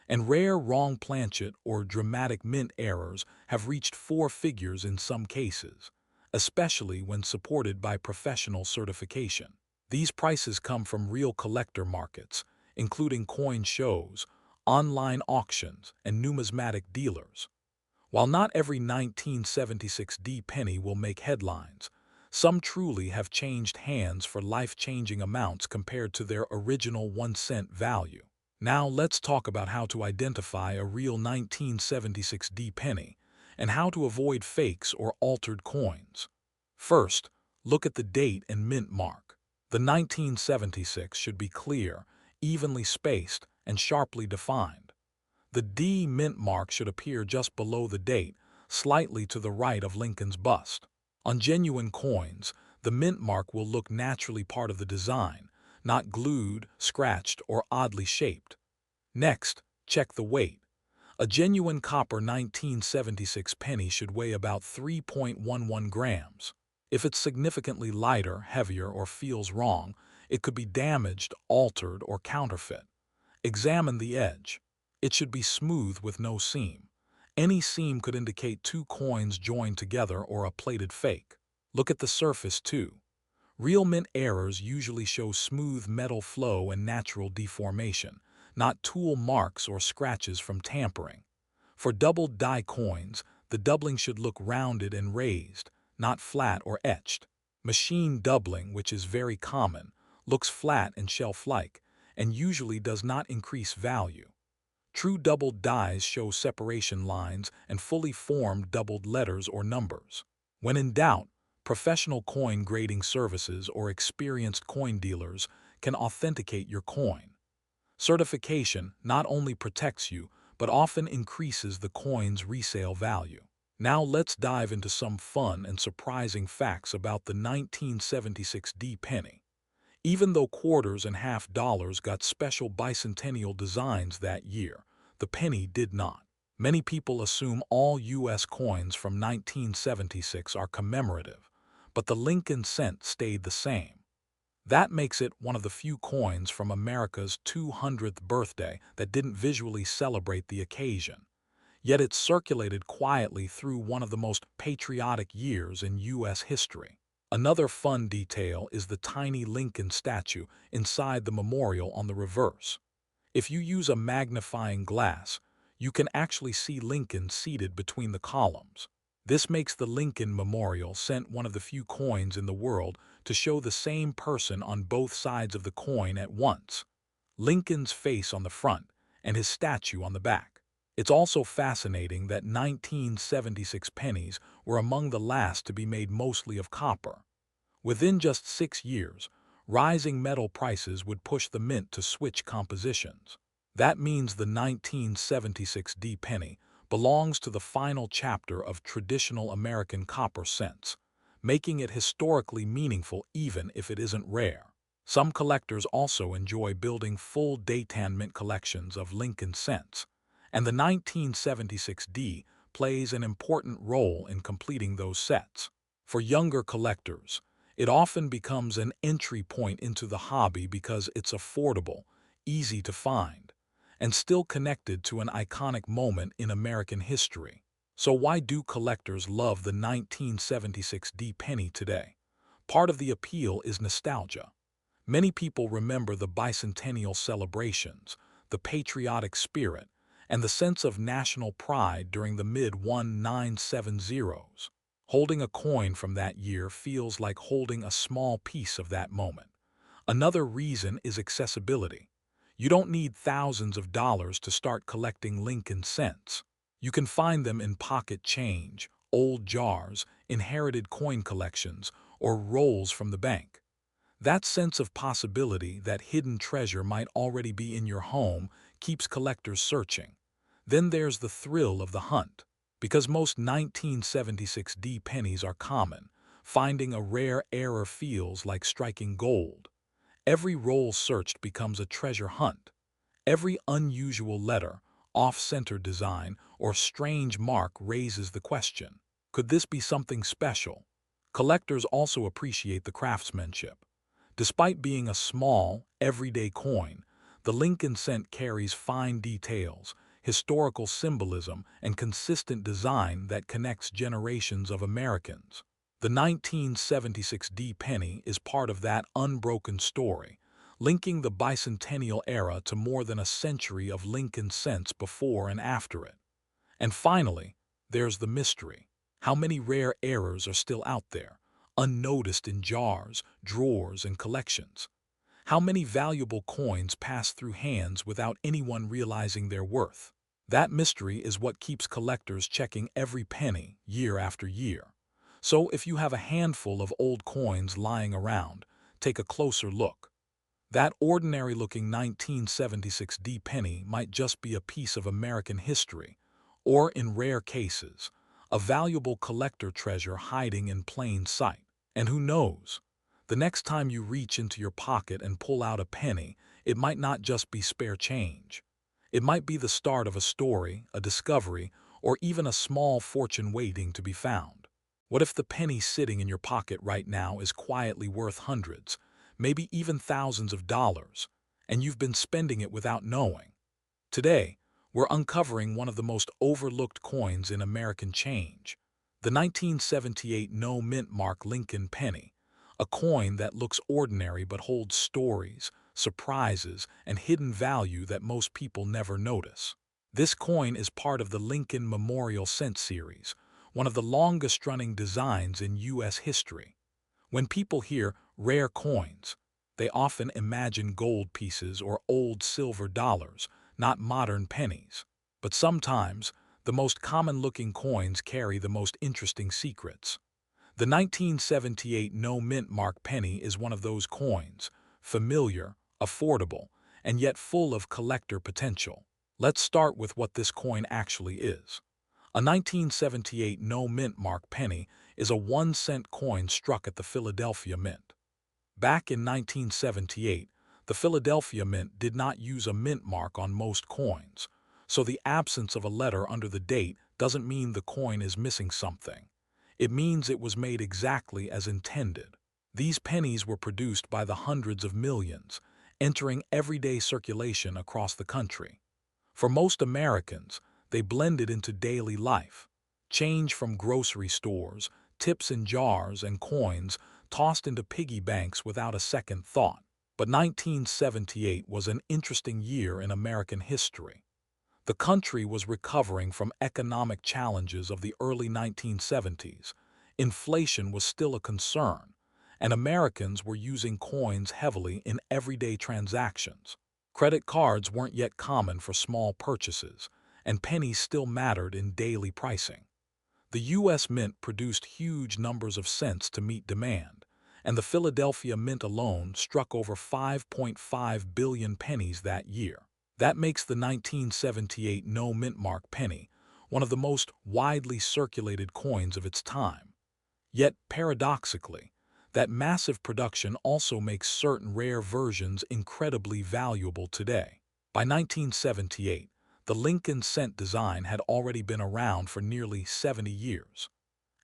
And rare wrong planchet or dramatic mint errors have reached four figures in some cases, especially when supported by professional certification. These prices come from real collector markets, including coin shows, online auctions, and numismatic dealers. While not every 1976 D penny will make headlines, some truly have changed hands for life-changing amounts compared to their original 1-cent value. Now let's talk about how to identify a real 1976 D penny and how to avoid fakes or altered coins. First, look at the date and mint mark. The 1976 should be clear, evenly spaced, and sharply defined. The D mint mark should appear just below the date, slightly to the right of Lincoln's bust. On genuine coins, the mint mark will look naturally part of the design, not glued, scratched, or oddly shaped. Next, check the weight. A genuine copper 1976 penny should weigh about 3.11 grams. If it's significantly lighter, heavier, or feels wrong, it could be damaged, altered, or counterfeit. Examine the edge. It should be smooth with no seam. Any seam could indicate two coins joined together or a plated fake. Look at the surface too. Real mint errors usually show smooth metal flow and natural deformation, not tool marks or scratches from tampering. For double die coins, the doubling should look rounded and raised, not flat or etched. Machine doubling, which is very common, looks flat and shelf-like, and usually does not increase value. True doubled dies show separation lines and fully formed doubled letters or numbers. When in doubt, professional coin grading services or experienced coin dealers can authenticate your coin. Certification not only protects you, but often increases the coin's resale value. Now let's dive into some fun and surprising facts about the 1976 D penny. Even though quarters and half dollars got special bicentennial designs that year, the penny did not. Many people assume all U.S. coins from 1976 are commemorative, but the Lincoln cent stayed the same. That makes it one of the few coins from America's 200th birthday that didn't visually celebrate the occasion. Yet it circulated quietly through one of the most patriotic years in U.S. history. Another fun detail is the tiny Lincoln statue inside the memorial on the reverse. If you use a magnifying glass, you can actually see Lincoln seated between the columns. This makes the Lincoln Memorial Cent one of the few coins in the world to show the same person on both sides of the coin at once. Lincoln's face on the front and his statue on the back. It's also fascinating that 1976 pennies were among the last to be made mostly of copper. Within just 6 years, rising metal prices would push the mint to switch compositions. That means the 1976 D penny belongs to the final chapter of traditional American copper cents, making it historically meaningful even if it isn't rare. Some collectors also enjoy building full daytime mint collections of Lincoln cents, and the 1976 D plays an important role in completing those sets. For younger collectors, it often becomes an entry point into the hobby because it's affordable, easy to find, and still connected to an iconic moment in American history. So why do collectors love the 1976 D penny today? Part of the appeal is nostalgia. Many people remember the bicentennial celebrations, the patriotic spirit, and the sense of national pride during the mid-1970s. Holding a coin from that year feels like holding a small piece of that moment. Another reason is accessibility. You don't need thousands of dollars to start collecting Lincoln cents. You can find them in pocket change, old jars, inherited coin collections, or rolls from the bank. That sense of possibility that hidden treasure might already be in your home keeps collectors searching. Then there's the thrill of the hunt. Because most 1976 D pennies are common, finding a rare error feels like striking gold. Every roll searched becomes a treasure hunt. Every unusual letter, off-center design, or strange mark raises the question, could this be something special? Collectors also appreciate the craftsmanship. Despite being a small, everyday coin, the Lincoln cent carries fine details, historical symbolism, and consistent design that connects generations of Americans. The 1976 D penny is part of that unbroken story, linking the bicentennial era to more than a century of Lincoln cents before and after it. And finally, there's the mystery. How many rare errors are still out there, unnoticed in jars, drawers, and collections? How many valuable coins pass through hands without anyone realizing their worth? That mystery is what keeps collectors checking every penny, year after year. So if you have a handful of old coins lying around, take a closer look. That ordinary-looking 1976 D penny might just be a piece of American history, or in rare cases, a valuable collector treasure hiding in plain sight. And who knows? The next time you reach into your pocket and pull out a penny, it might not just be spare change. It might be the start of a story, a discovery, or even a small fortune waiting to be found. What if the penny sitting in your pocket right now is quietly worth hundreds, maybe even thousands of dollars, and you've been spending it without knowing? Today, we're uncovering one of the most overlooked coins in American change, the 1978 no mint mark Lincoln penny, a coin that looks ordinary but holds stories, surprises, and hidden value that most people never notice. This coin is part of the Lincoln Memorial Cent series, one of the longest-running designs in U.S. history. When people hear rare coins, they often imagine gold pieces or old silver dollars, not modern pennies. But sometimes, the most common-looking coins carry the most interesting secrets. The 1978 no mint mark penny is one of those coins, familiar, affordable, and yet full of collector potential. Let's start with what this coin actually is. A 1978 no-mint mark penny is a 1-cent coin struck at the Philadelphia Mint. Back in 1978, the Philadelphia Mint did not use a mint mark on most coins, so the absence of a letter under the date doesn't mean the coin is missing something. It means it was made exactly as intended. These pennies were produced by the hundreds of millions, entering everyday circulation across the country. For most Americans, they blended into daily life. Change from grocery stores, tips in jars, and coins tossed into piggy banks without a second thought. But 1978 was an interesting year in American history. The country was recovering from economic challenges of the early 1970s. Inflation was still a concern, and Americans were using coins heavily in everyday transactions. Credit cards weren't yet common for small purchases, and pennies still mattered in daily pricing. The U.S. Mint produced huge numbers of cents to meet demand, and the Philadelphia Mint alone struck over 5.5 billion pennies that year. That makes the 1978 no-mint mark penny one of the most widely circulated coins of its time. Yet, paradoxically, that massive production also makes certain rare versions incredibly valuable today. By 1978, the Lincoln cent design had already been around for nearly 70 years.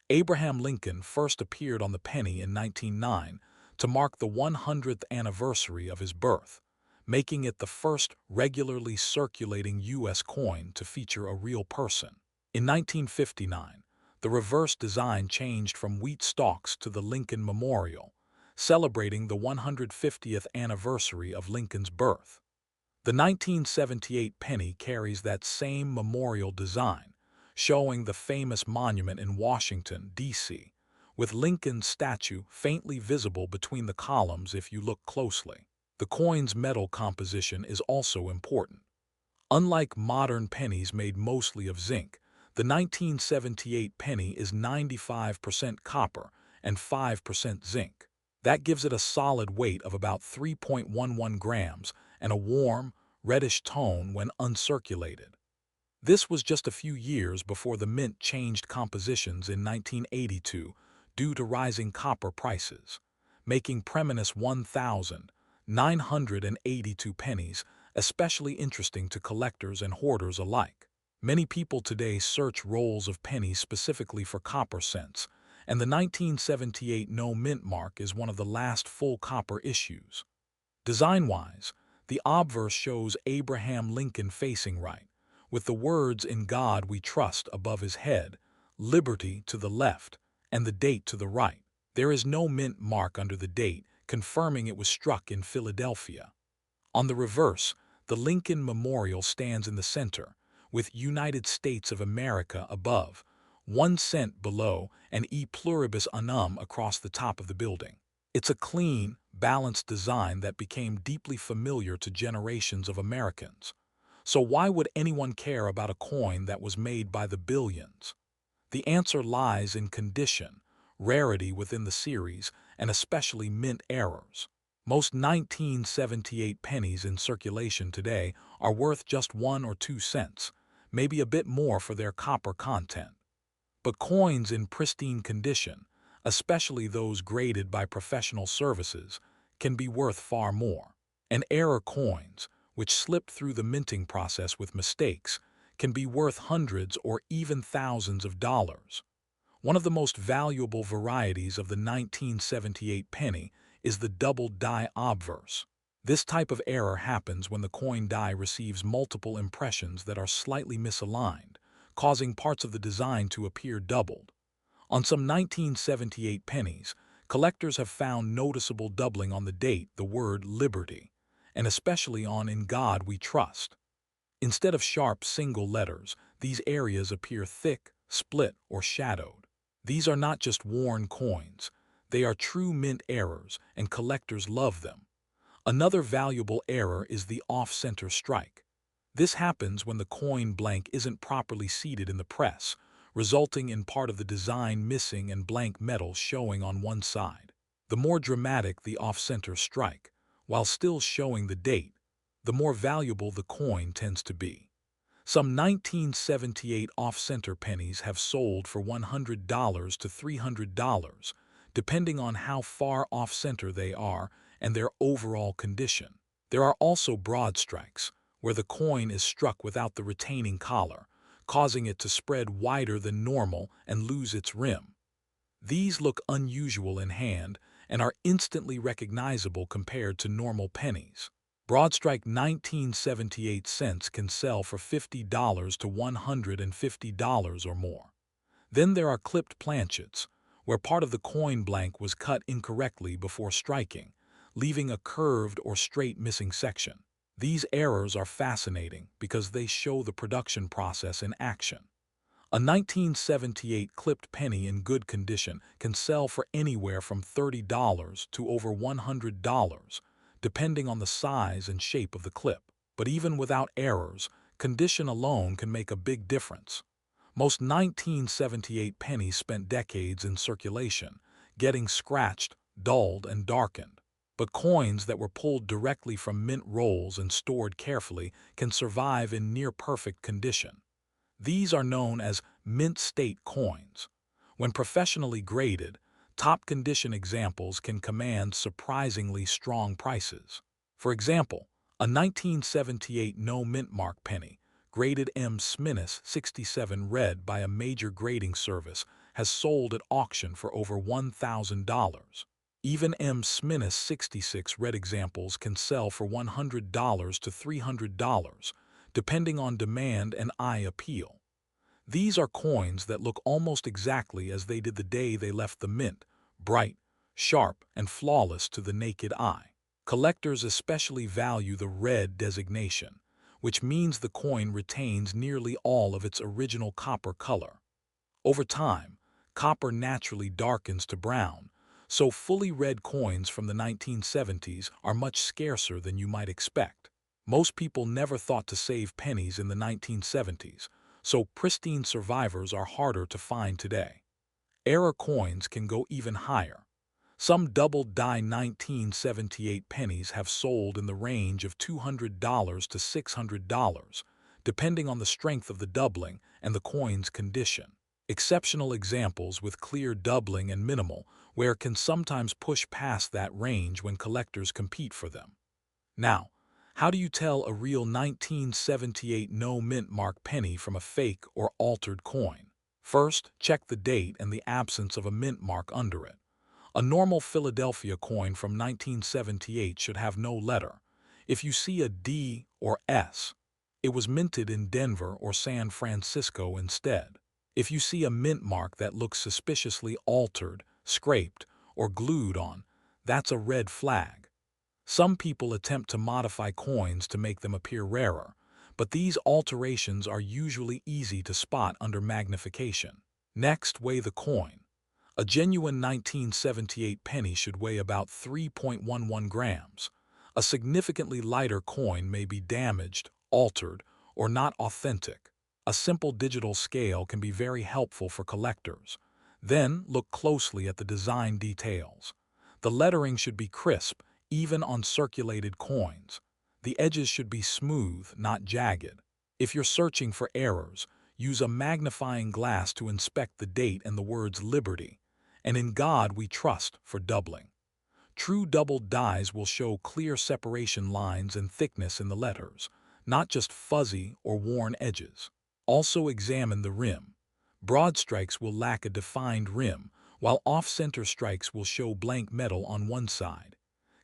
Abraham Lincoln first appeared on the penny in 1909 to mark the 100th anniversary of his birth, making it the first regularly circulating U.S. coin to feature a real person. In 1959, the reverse design changed from wheat stalks to the Lincoln Memorial, celebrating the 150th anniversary of Lincoln's birth. The 1978 penny carries that same memorial design, showing the famous monument in Washington, D.C., with Lincoln's statue faintly visible between the columns if you look closely. The coin's metal composition is also important. Unlike modern pennies made mostly of zinc, the 1978 penny is 95% copper and 5% zinc. That gives it a solid weight of about 3.11 grams and a warm, reddish tone when uncirculated. This was just a few years before the mint changed compositions in 1982 due to rising copper prices, making Pennies 1,982 pennies especially interesting to collectors and hoarders alike. Many people today search rolls of pennies specifically for copper cents, and the 1978 no mint mark is one of the last full copper issues. Design-wise, the obverse shows Abraham Lincoln facing right, with the words "In God We Trust" above his head, "Liberty" to the left, and the date to the right. There is no mint mark under the date, confirming it was struck in Philadelphia. On the reverse, the Lincoln Memorial stands in the center, with United States of America above, 1 cent below, and E pluribus unum across the top of the building. It's a clean, balanced design that became deeply familiar to generations of Americans. So why would anyone care about a coin that was made by the billions? The answer lies in condition, rarity within the series, and especially mint errors. Most 1978 pennies in circulation today are worth just 1 or 2 cents, maybe a bit more for their copper content. But coins in pristine condition, especially those graded by professional services, can be worth far more. And error coins, which slipped through the minting process with mistakes, can be worth hundreds or even thousands of dollars. One of the most valuable varieties of the 1978 penny is the double die obverse. This type of error happens when the coin die receives multiple impressions that are slightly misaligned, causing parts of the design to appear doubled. On some 1978 pennies, collectors have found noticeable doubling on the date, the word "Liberty," and especially on "In God We Trust." Instead of sharp single letters, these areas appear thick, split, or shadowed. These are not just worn coins. They are true mint errors, and collectors love them. Another valuable error is the off-center strike. This happens when the coin blank isn't properly seated in the press, resulting in part of the design missing and blank metal showing on one side. The more dramatic the off-center strike, while still showing the date, the more valuable the coin tends to be. Some 1978 off-center pennies have sold for $100 to $300, depending on how far off-center they are and their overall condition. There are also broad strikes, where the coin is struck without the retaining collar, causing it to spread wider than normal and lose its rim. These look unusual in hand and are instantly recognizable compared to normal pennies. Broadstrike 1978 cents can sell for $50 to $150 or more. Then there are clipped planchets, where part of the coin blank was cut incorrectly before striking, leaving a curved or straight missing section. These errors are fascinating because they show the production process in action. A 1978 clipped penny in good condition can sell for anywhere from $30 to over $100, depending on the size and shape of the clip. But even without errors, condition alone can make a big difference. Most 1978 pennies spent decades in circulation, getting scratched, dulled, and darkened. But coins that were pulled directly from mint rolls and stored carefully can survive in near-perfect condition. These are known as mint state coins. When professionally graded, top-condition examples can command surprisingly strong prices. For example, a 1978 no-mint mark penny, graded M-67 red by a major grading service, has sold at auction for over $1,000. Even M-66 red examples can sell for $100 to $300, depending on demand and eye appeal. These are coins that look almost exactly as they did the day they left the mint, bright, sharp, and flawless to the naked eye. Collectors especially value the red designation, which means the coin retains nearly all of its original copper color. Over time, copper naturally darkens to brown, so fully red coins from the 1970s are much scarcer than you might expect. Most people never thought to save pennies in the 1970s, so pristine survivors are harder to find today. Error coins can go even higher. Some double-die 1978 pennies have sold in the range of $200 to $600, depending on the strength of the doubling and the coin's condition. Exceptional examples with clear doubling and minimal wear can sometimes push past that range when collectors compete for them. Now, how do you tell a real 1978 no-mint mark penny from a fake or altered coin? First, check the date and the absence of a mint mark under it. A normal Philadelphia coin from 1978 should have no letter. If you see a D or S, it was minted in Denver or San Francisco instead. If you see a mint mark that looks suspiciously altered, scraped, or glued on, that's a red flag. Some people attempt to modify coins to make them appear rarer, but these alterations are usually easy to spot under magnification. Next, weigh the coin. A genuine 1978 penny should weigh about 3.11 grams. A significantly lighter coin may be damaged, altered, or not authentic. A simple digital scale can be very helpful for collectors. Then, look closely at the design details. The lettering should be crisp, even on circulated coins. The edges should be smooth, not jagged. If you're searching for errors, use a magnifying glass to inspect the date and the words Liberty, and In God We Trust for doubling. True doubled dies will show clear separation lines and thickness in the letters, not just fuzzy or worn edges. Also examine the rim. Broad strikes will lack a defined rim, while off-center strikes will show blank metal on one side.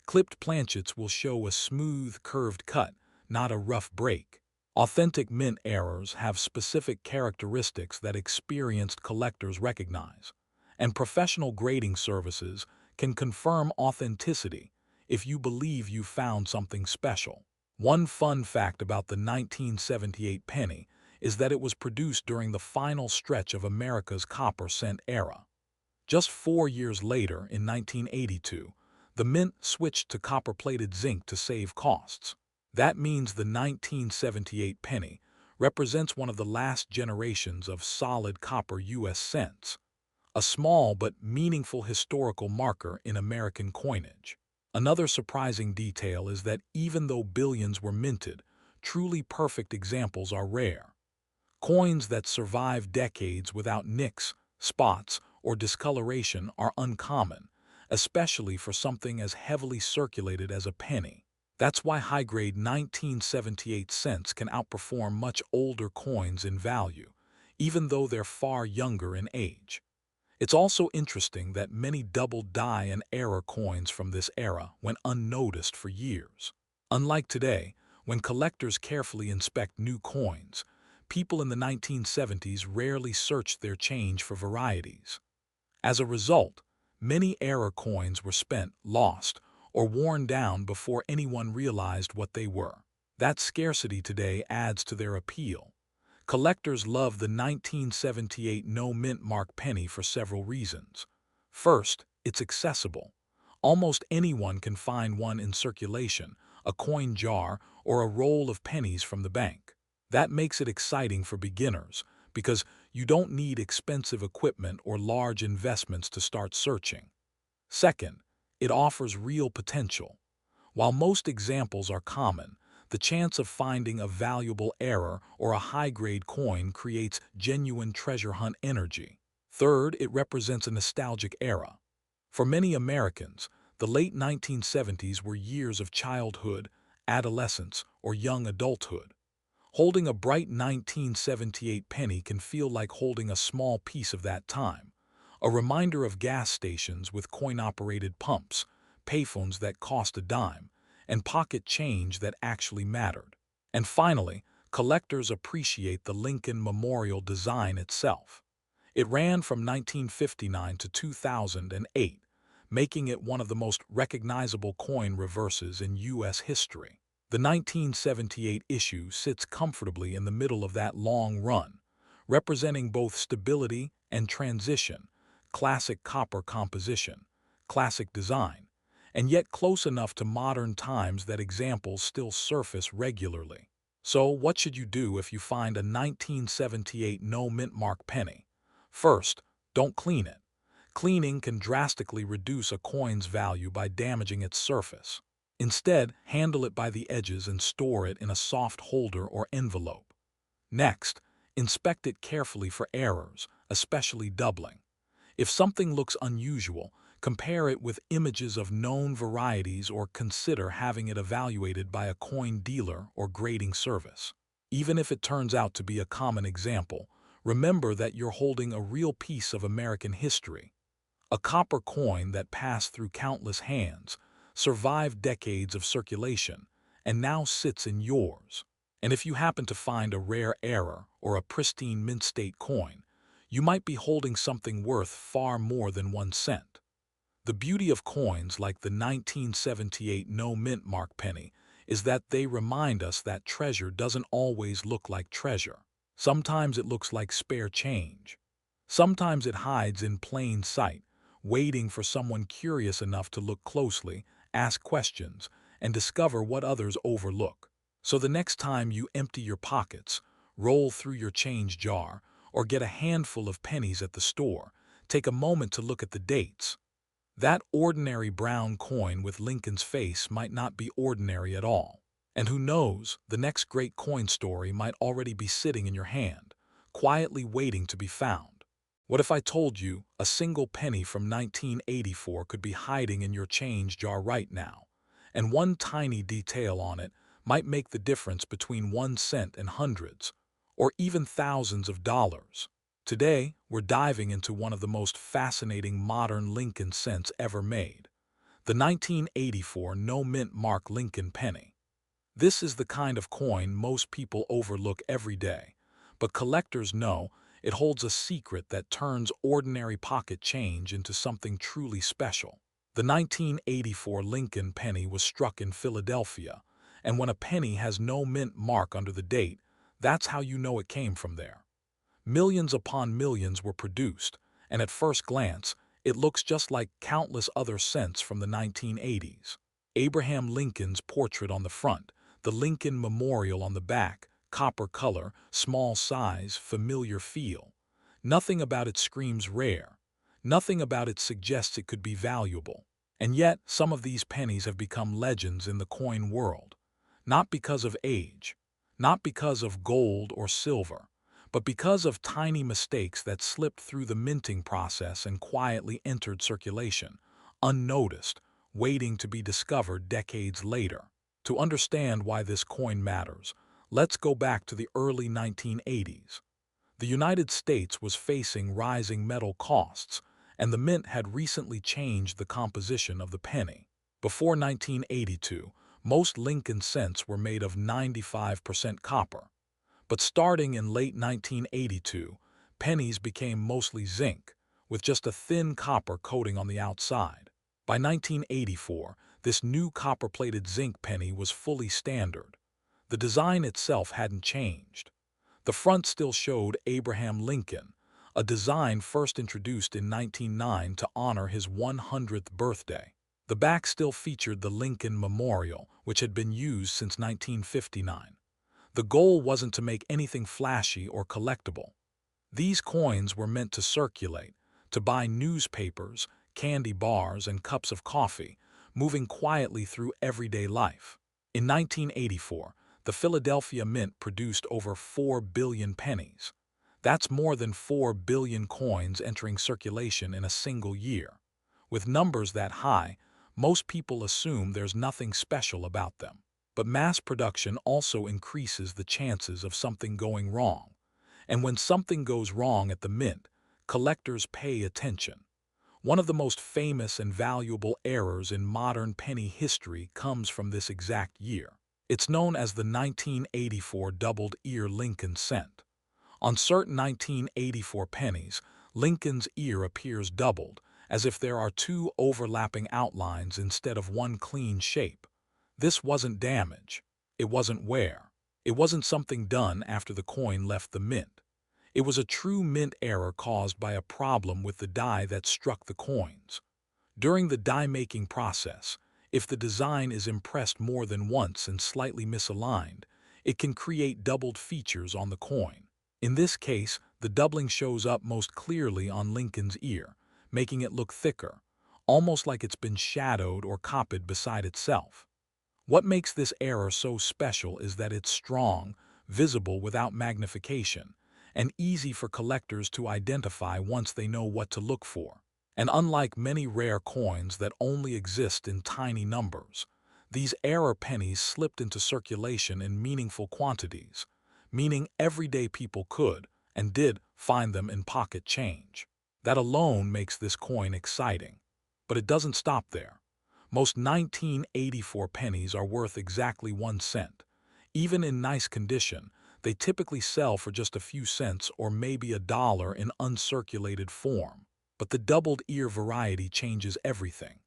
Clipped planchets will show a smooth, curved cut, not a rough break. Authentic mint errors have specific characteristics that experienced collectors recognize, and professional grading services can confirm authenticity if you believe you found something special. One fun fact about the 1978 penny is that it was produced during the final stretch of America's copper cent era. Just 4 years later, in 1982, the mint switched to copper-plated zinc to save costs. That means the 1978 penny represents one of the last generations of solid copper U.S. cents, a small but meaningful historical marker in American coinage. Another surprising detail is that even though billions were minted, truly perfect examples are rare. Coins that survive decades without nicks, spots, or discoloration are uncommon, especially for something as heavily circulated as a penny. That's why high-grade 1978 cents can outperform much older coins in value, even though they're far younger in age. It's also interesting that many double die and error coins from this era went unnoticed for years. Unlike today, when collectors carefully inspect new coins, people in the 1970s rarely searched their change for varieties. As a result, many error coins were spent, lost, or worn down before anyone realized what they were. That scarcity today adds to their appeal. Collectors love the 1978 no-mint mark penny for several reasons. First, it's accessible. Almost anyone can find one in circulation, a coin jar, or a roll of pennies from the bank. That makes it exciting for beginners, because you don't need expensive equipment or large investments to start searching. Second, it offers real potential. While most examples are common, the chance of finding a valuable error or a high-grade coin creates genuine treasure hunt energy. Third, it represents a nostalgic era. For many Americans, the late 1970s were years of childhood, adolescence, or young adulthood. Holding a bright 1978 penny can feel like holding a small piece of that time, a reminder of gas stations with coin-operated pumps, payphones that cost a dime, and pocket change that actually mattered. And finally, collectors appreciate the Lincoln Memorial design itself. It ran from 1959 to 2008, making it one of the most recognizable coin reverses in U.S. history. The 1978 issue sits comfortably in the middle of that long run, representing both stability and transition, classic copper composition, classic design, and yet close enough to modern times that examples still surface regularly. So, what should you do if you find a 1978 no-mint mark penny? First, don't clean it. Cleaning can drastically reduce a coin's value by damaging its surface. Instead, handle it by the edges and store it in a soft holder or envelope. Next, inspect it carefully for errors, especially doubling. If something looks unusual, compare it with images of known varieties or consider having it evaluated by a coin dealer or grading service. Even if it turns out to be a common example, remember that you're holding a real piece of American history. A copper coin that passed through countless hands, survived decades of circulation, and now sits in yours. And if you happen to find a rare error or a pristine mint-state coin, you might be holding something worth far more than 1 cent. The beauty of coins like the 1978 no-mint mark penny is that they remind us that treasure doesn't always look like treasure. Sometimes it looks like spare change. Sometimes it hides in plain sight, waiting for someone curious enough to look closely, ask questions, and discover what others overlook. So the next time you empty your pockets, roll through your change jar, or get a handful of pennies at the store, take a moment to look at the dates. That ordinary brown coin with Lincoln's face might not be ordinary at all. And who knows, the next great coin story might already be sitting in your hand, quietly waiting to be found. What if I told you a single penny from 1984 could be hiding in your change jar right now, and one tiny detail on it might make the difference between 1 cent and hundreds, or even thousands of dollars? Today, we're diving into one of the most fascinating modern Lincoln cents ever made, the 1984 no-mint mark Lincoln penny. This is the kind of coin most people overlook every day, but collectors know it holds a secret that turns ordinary pocket change into something truly special. The 1984 Lincoln penny was struck in Philadelphia, and when a penny has no mint mark under the date, that's how you know it came from there. Millions upon millions were produced, and at first glance, it looks just like countless other cents from the 1980s. Abraham Lincoln's portrait on the front, the Lincoln Memorial on the back, copper color, small size, familiar feel. Nothing about it screams rare. Nothing about it suggests it could be valuable. And yet, some of these pennies have become legends in the coin world. Not because of age, not because of gold or silver, But because of tiny mistakes that slipped through the minting process and quietly entered circulation, unnoticed, waiting to be discovered decades later. To understand why this coin matters, let's go back to the early 1980s. The United States was facing rising metal costs, and the mint had recently changed the composition of the penny. Before 1982, most Lincoln cents were made of 95% copper. But starting in late 1982, pennies became mostly zinc, with just a thin copper coating on the outside. By 1984, this new copper-plated zinc penny was fully standard. The design itself hadn't changed. The front still showed Abraham Lincoln, a design first introduced in 1909 to honor his 100th birthday. The back still featured the Lincoln Memorial, which had been used since 1959. The goal wasn't to make anything flashy or collectible. These coins were meant to circulate, to buy newspapers, candy bars, and cups of coffee, moving quietly through everyday life. In 1984, the Philadelphia Mint produced over 4 billion pennies. That's more than 4 billion coins entering circulation in a single year. With numbers that high, most people assume there's nothing special about them. But mass production also increases the chances of something going wrong. And when something goes wrong at the mint, collectors pay attention. One of the most famous and valuable errors in modern penny history comes from this exact year. It's known as the 1984 doubled ear Lincoln cent. On certain 1984 pennies, Lincoln's ear appears doubled, as if there are two overlapping outlines instead of one clean shape. This wasn't damage. It wasn't wear. It wasn't something done after the coin left the mint. It was a true mint error caused by a problem with the die that struck the coins. During the die-making process, if the design is impressed more than once and slightly misaligned, it can create doubled features on the coin. In this case, the doubling shows up most clearly on Lincoln's ear, making it look thicker, almost like it's been shadowed or copied beside itself. What makes this error so special is that it's strong, visible without magnification, and easy for collectors to identify once they know what to look for. And unlike many rare coins that only exist in tiny numbers, these error pennies slipped into circulation in meaningful quantities, meaning everyday people could, and did, find them in pocket change. That alone makes this coin exciting. But it doesn't stop there. Most 1984 pennies are worth exactly 1 cent. Even in nice condition, they typically sell for just a few cents or maybe $1 in uncirculated form. But the doubled ear variety changes everything.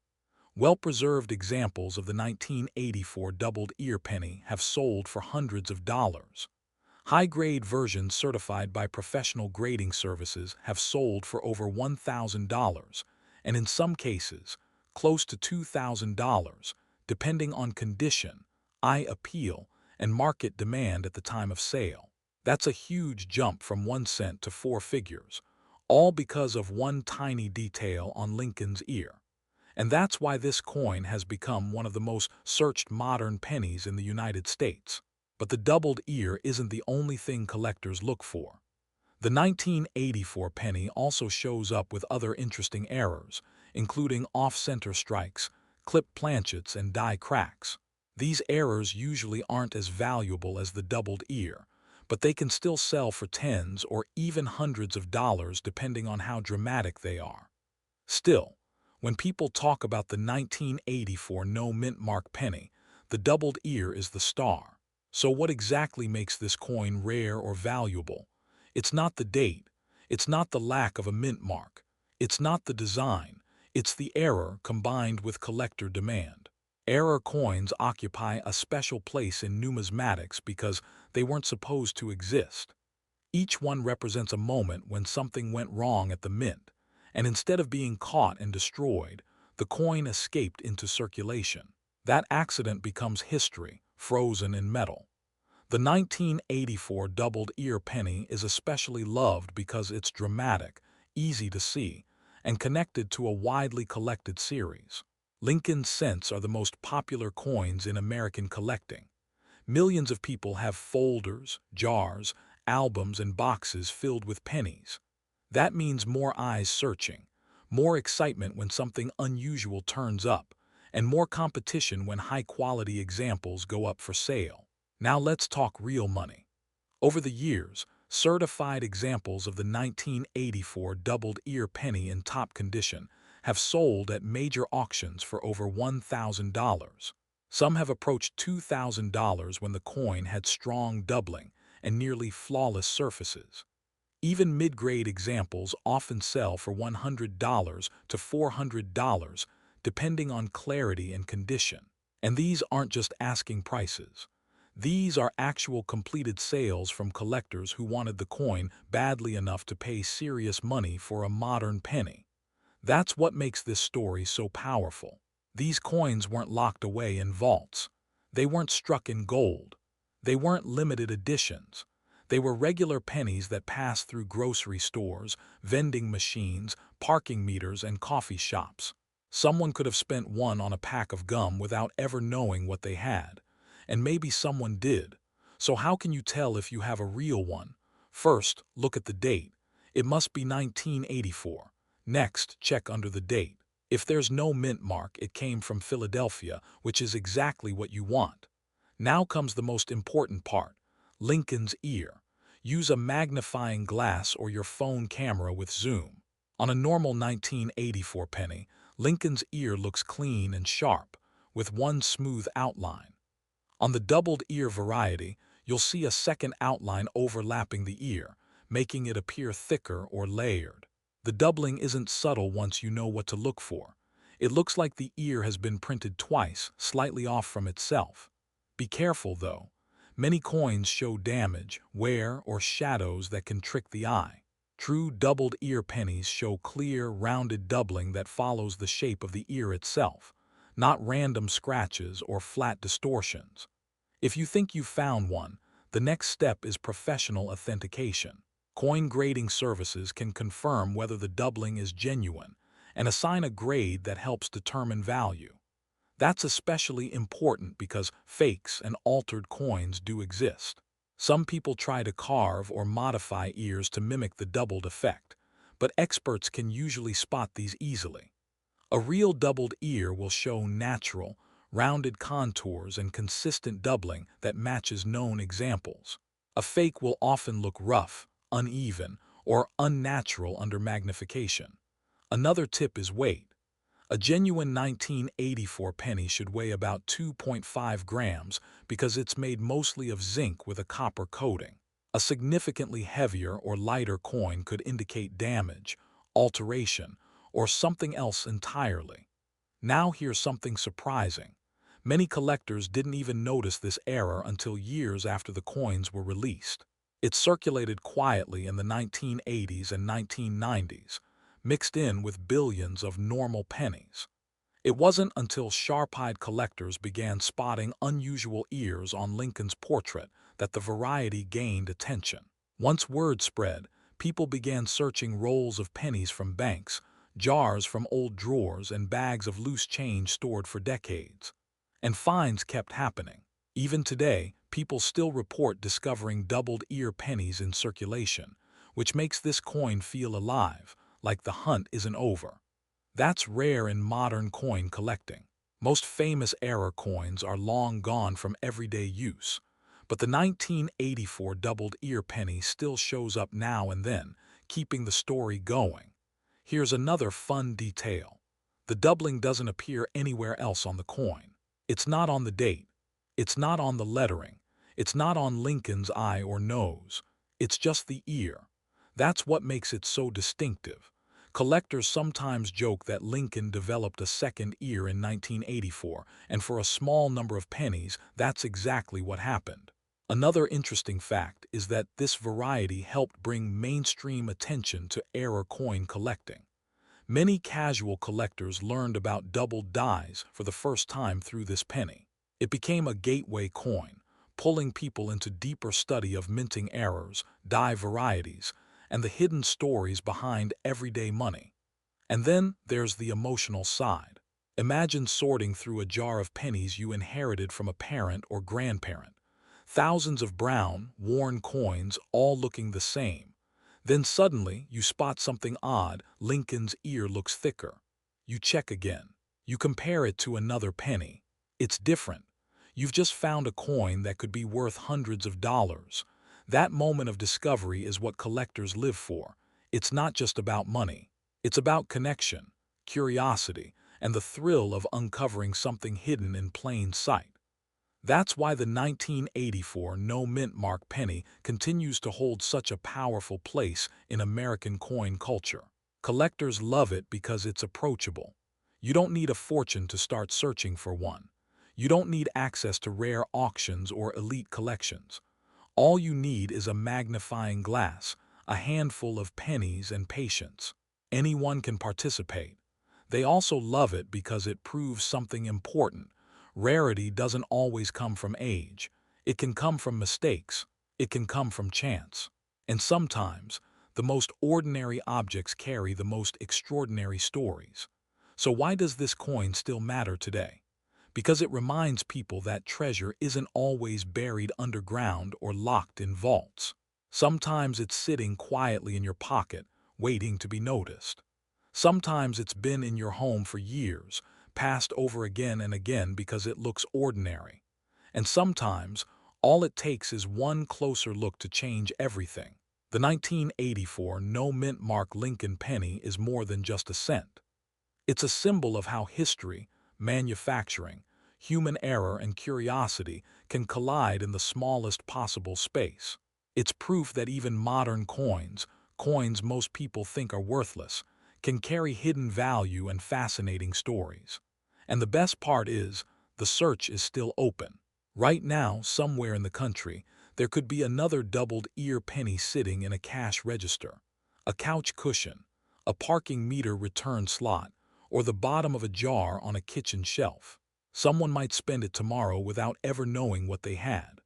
Well-preserved examples of the 1984 doubled ear penny have sold for hundreds of dollars. High-grade versions certified by professional grading services have sold for over $1,000, and in some cases, close to $2,000, depending on condition, eye appeal, and market demand at the time of sale. That's a huge jump from 1 cent to 4 figures, all because of one tiny detail on Lincoln's ear. And that's why this coin has become one of the most searched modern pennies in the United States. But the doubled ear isn't the only thing collectors look for. The 1984 penny also shows up with other interesting errors, including off-center strikes, clipped planchets, and die cracks. These errors usually aren't as valuable as the doubled ear, but they can still sell for tens or even hundreds of dollars depending on how dramatic they are. Still, when people talk about the 1984 no mint mark penny, the doubled ear is the star. So what exactly makes this coin rare or valuable? It's not the date. It's not the lack of a mint mark. It's not the design. It's the error combined with collector demand. Error coins occupy a special place in numismatics because they weren't supposed to exist. Each one represents a moment when something went wrong at the mint, and instead of being caught and destroyed, the coin escaped into circulation. That accident becomes history, frozen in metal. The 1984 doubled ear penny is especially loved because it's dramatic, easy to see, and connected to a widely collected series. Lincoln cents are the most popular coins in American collecting. Millions of people have folders, jars, albums and boxes filled with pennies. That means more eyes searching, more excitement when something unusual turns up, and more competition when high-quality examples go up for sale. Now let's talk real money. Over the years, certified examples of the 1984 doubled-ear penny in top condition have sold at major auctions for over $1,000. Some have approached $2,000 when the coin had strong doubling and nearly flawless surfaces. Even mid-grade examples often sell for $100 to $400, depending on clarity and condition. And these aren't just asking prices. These are actual completed sales from collectors who wanted the coin badly enough to pay serious money for a modern penny. That's what makes this story so powerful. These coins weren't locked away in vaults. They weren't struck in gold. They weren't limited editions. They were regular pennies that passed through grocery stores, vending machines, parking meters, and coffee shops. Someone could have spent one on a pack of gum without ever knowing what they had. And maybe someone did. So how can you tell if you have a real one? First, look at the date. It must be 1984. Next, check under the date. If there's no mint mark, it came from Philadelphia, which is exactly what you want. Now comes the most important part. Lincoln's ear. Use a magnifying glass or your phone camera with zoom. On a normal 1984 penny, Lincoln's ear looks clean and sharp, with one smooth outline. On the doubled ear variety, you'll see a second outline overlapping the ear, making it appear thicker or layered. The doubling isn't subtle once you know what to look for. It looks like the ear has been printed twice, slightly off from itself. Be careful, though. Many coins show damage, wear, or shadows that can trick the eye. True doubled ear pennies show clear, rounded doubling that follows the shape of the ear itself, not random scratches or flat distortions. If you think you've found one, the next step is professional authentication. Coin grading services can confirm whether the doubling is genuine and assign a grade that helps determine value. That's especially important because fakes and altered coins do exist. Some people try to carve or modify ears to mimic the doubled effect, but experts can usually spot these easily. A real doubled ear will show natural, rounded contours and consistent doubling that matches known examples. A fake will often look rough, uneven, or unnatural under magnification. Another tip is weight. A genuine 1984 penny should weigh about 2.5 grams because it's made mostly of zinc with a copper coating. A significantly heavier or lighter coin could indicate damage, alteration, or something else entirely. Now here's something surprising. Many collectors didn't even notice this error until years after the coins were released. It circulated quietly in the 1980s and 1990s, mixed in with billions of normal pennies. It wasn't until sharp-eyed collectors began spotting unusual ears on Lincoln's portrait that the variety gained attention. Once word spread, people began searching rolls of pennies from banks, jars from old drawers, and bags of loose change stored for decades. And finds kept happening. Even today, people still report discovering doubled ear pennies in circulation, which makes this coin feel alive, like the hunt isn't over. That's rare in modern coin collecting. Most famous era coins are long gone from everyday use, but the 1984 doubled ear penny still shows up now and then, keeping the story going. Here's another fun detail. The doubling doesn't appear anywhere else on the coin. It's not on the date. It's not on the lettering. It's not on Lincoln's eye or nose. It's just the ear. That's what makes it so distinctive. Collectors sometimes joke that Lincoln developed a second ear in 1984, and for a small number of pennies, that's exactly what happened. Another interesting fact is that this variety helped bring mainstream attention to era coin collecting. Many casual collectors learned about doubled dies for the first time through this penny. It became a gateway coin, pulling people into deeper study of minting errors, die varieties, and the hidden stories behind everyday money. And then there's the emotional side. Imagine sorting through a jar of pennies you inherited from a parent or grandparent. Thousands of brown, worn coins all looking the same. Then suddenly you spot something odd. Lincoln's ear looks thicker. You check again. You compare it to another penny. It's different. You've just found a coin that could be worth hundreds of dollars. That moment of discovery is what collectors live for. It's not just about money. It's about connection, curiosity, and the thrill of uncovering something hidden in plain sight. That's why the 1984 no mint mark penny continues to hold such a powerful place in American coin culture. Collectors love it because it's approachable. You don't need a fortune to start searching for one. You don't need access to rare auctions or elite collections. All you need is a magnifying glass, a handful of pennies, and patience. Anyone can participate. They also love it because it proves something important. Rarity doesn't always come from age. It can come from mistakes. It can come from chance. And sometimes, the most ordinary objects carry the most extraordinary stories. So why does this coin still matter today? Because it reminds people that treasure isn't always buried underground or locked in vaults. Sometimes it's sitting quietly in your pocket, waiting to be noticed. Sometimes it's been in your home for years, passed over again and again because it looks ordinary. And sometimes, all it takes is one closer look to change everything. The 1984 no mint mark Lincoln penny is more than just a cent. It's a symbol of how history, manufacturing, human error, and curiosity can collide in the smallest possible space. It's proof that even modern coins, coins most people think are worthless, can carry hidden value and fascinating stories. And the best part is, the search is still open. Right now, somewhere in the country, there could be another doubled ear penny sitting in a cash register, a couch cushion, a parking meter return slot, or the bottom of a jar on a kitchen shelf. Someone might spend it tomorrow without ever knowing what they had.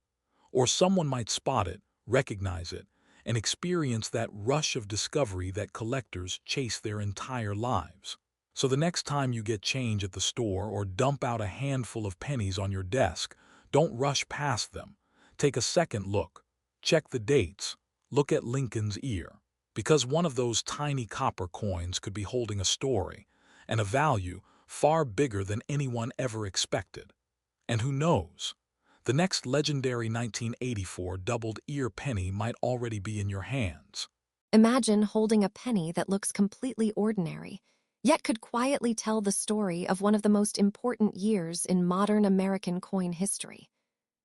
Or someone might spot it, recognize it, and experience that rush of discovery that collectors chase their entire lives. So the next time you get change at the store or dump out a handful of pennies on your desk, don't rush past them. Take a second look. Check the dates. Look at Lincoln's ear. Because one of those tiny copper coins could be holding a story and a value far bigger than anyone ever expected. And who knows? The next legendary 1984 doubled ear penny might already be in your hands.
Imagine holding a penny that looks completely ordinary, yet could quietly tell the story of one of the most important years in modern American coin history.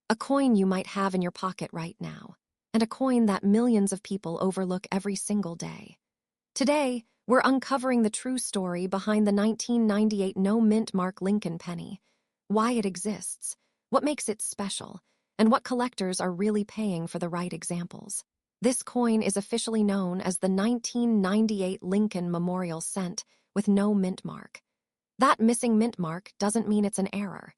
A coin you might have in your pocket right now, and a coin that millions of people overlook every single day. Today, we're uncovering the true story behind the 1998 no mint mark Lincoln penny, why it exists, what makes it special, and what collectors are really paying for the right examples. This coin is officially known as the 1998 Lincoln Memorial Cent with no mint mark. That missing mint mark doesn't mean it's an error.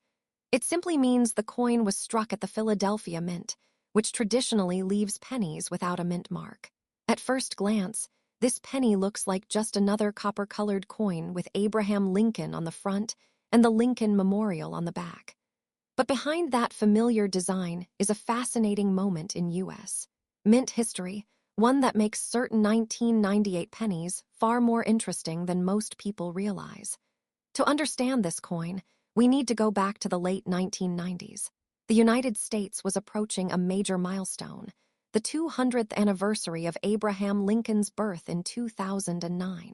It simply means the coin was struck at the Philadelphia Mint, which traditionally leaves pennies without a mint mark. At first glance, this penny looks like just another copper-colored coin with Abraham Lincoln on the front and the Lincoln Memorial on the back. But behind that familiar design is a fascinating moment in U.S. mint history, one that makes certain 1998 pennies far more interesting than most people realize. To understand this coin, we need to go back to the late 1990s. The United States was approaching a major milestone, the 200th anniversary of Abraham Lincoln's birth in 2009.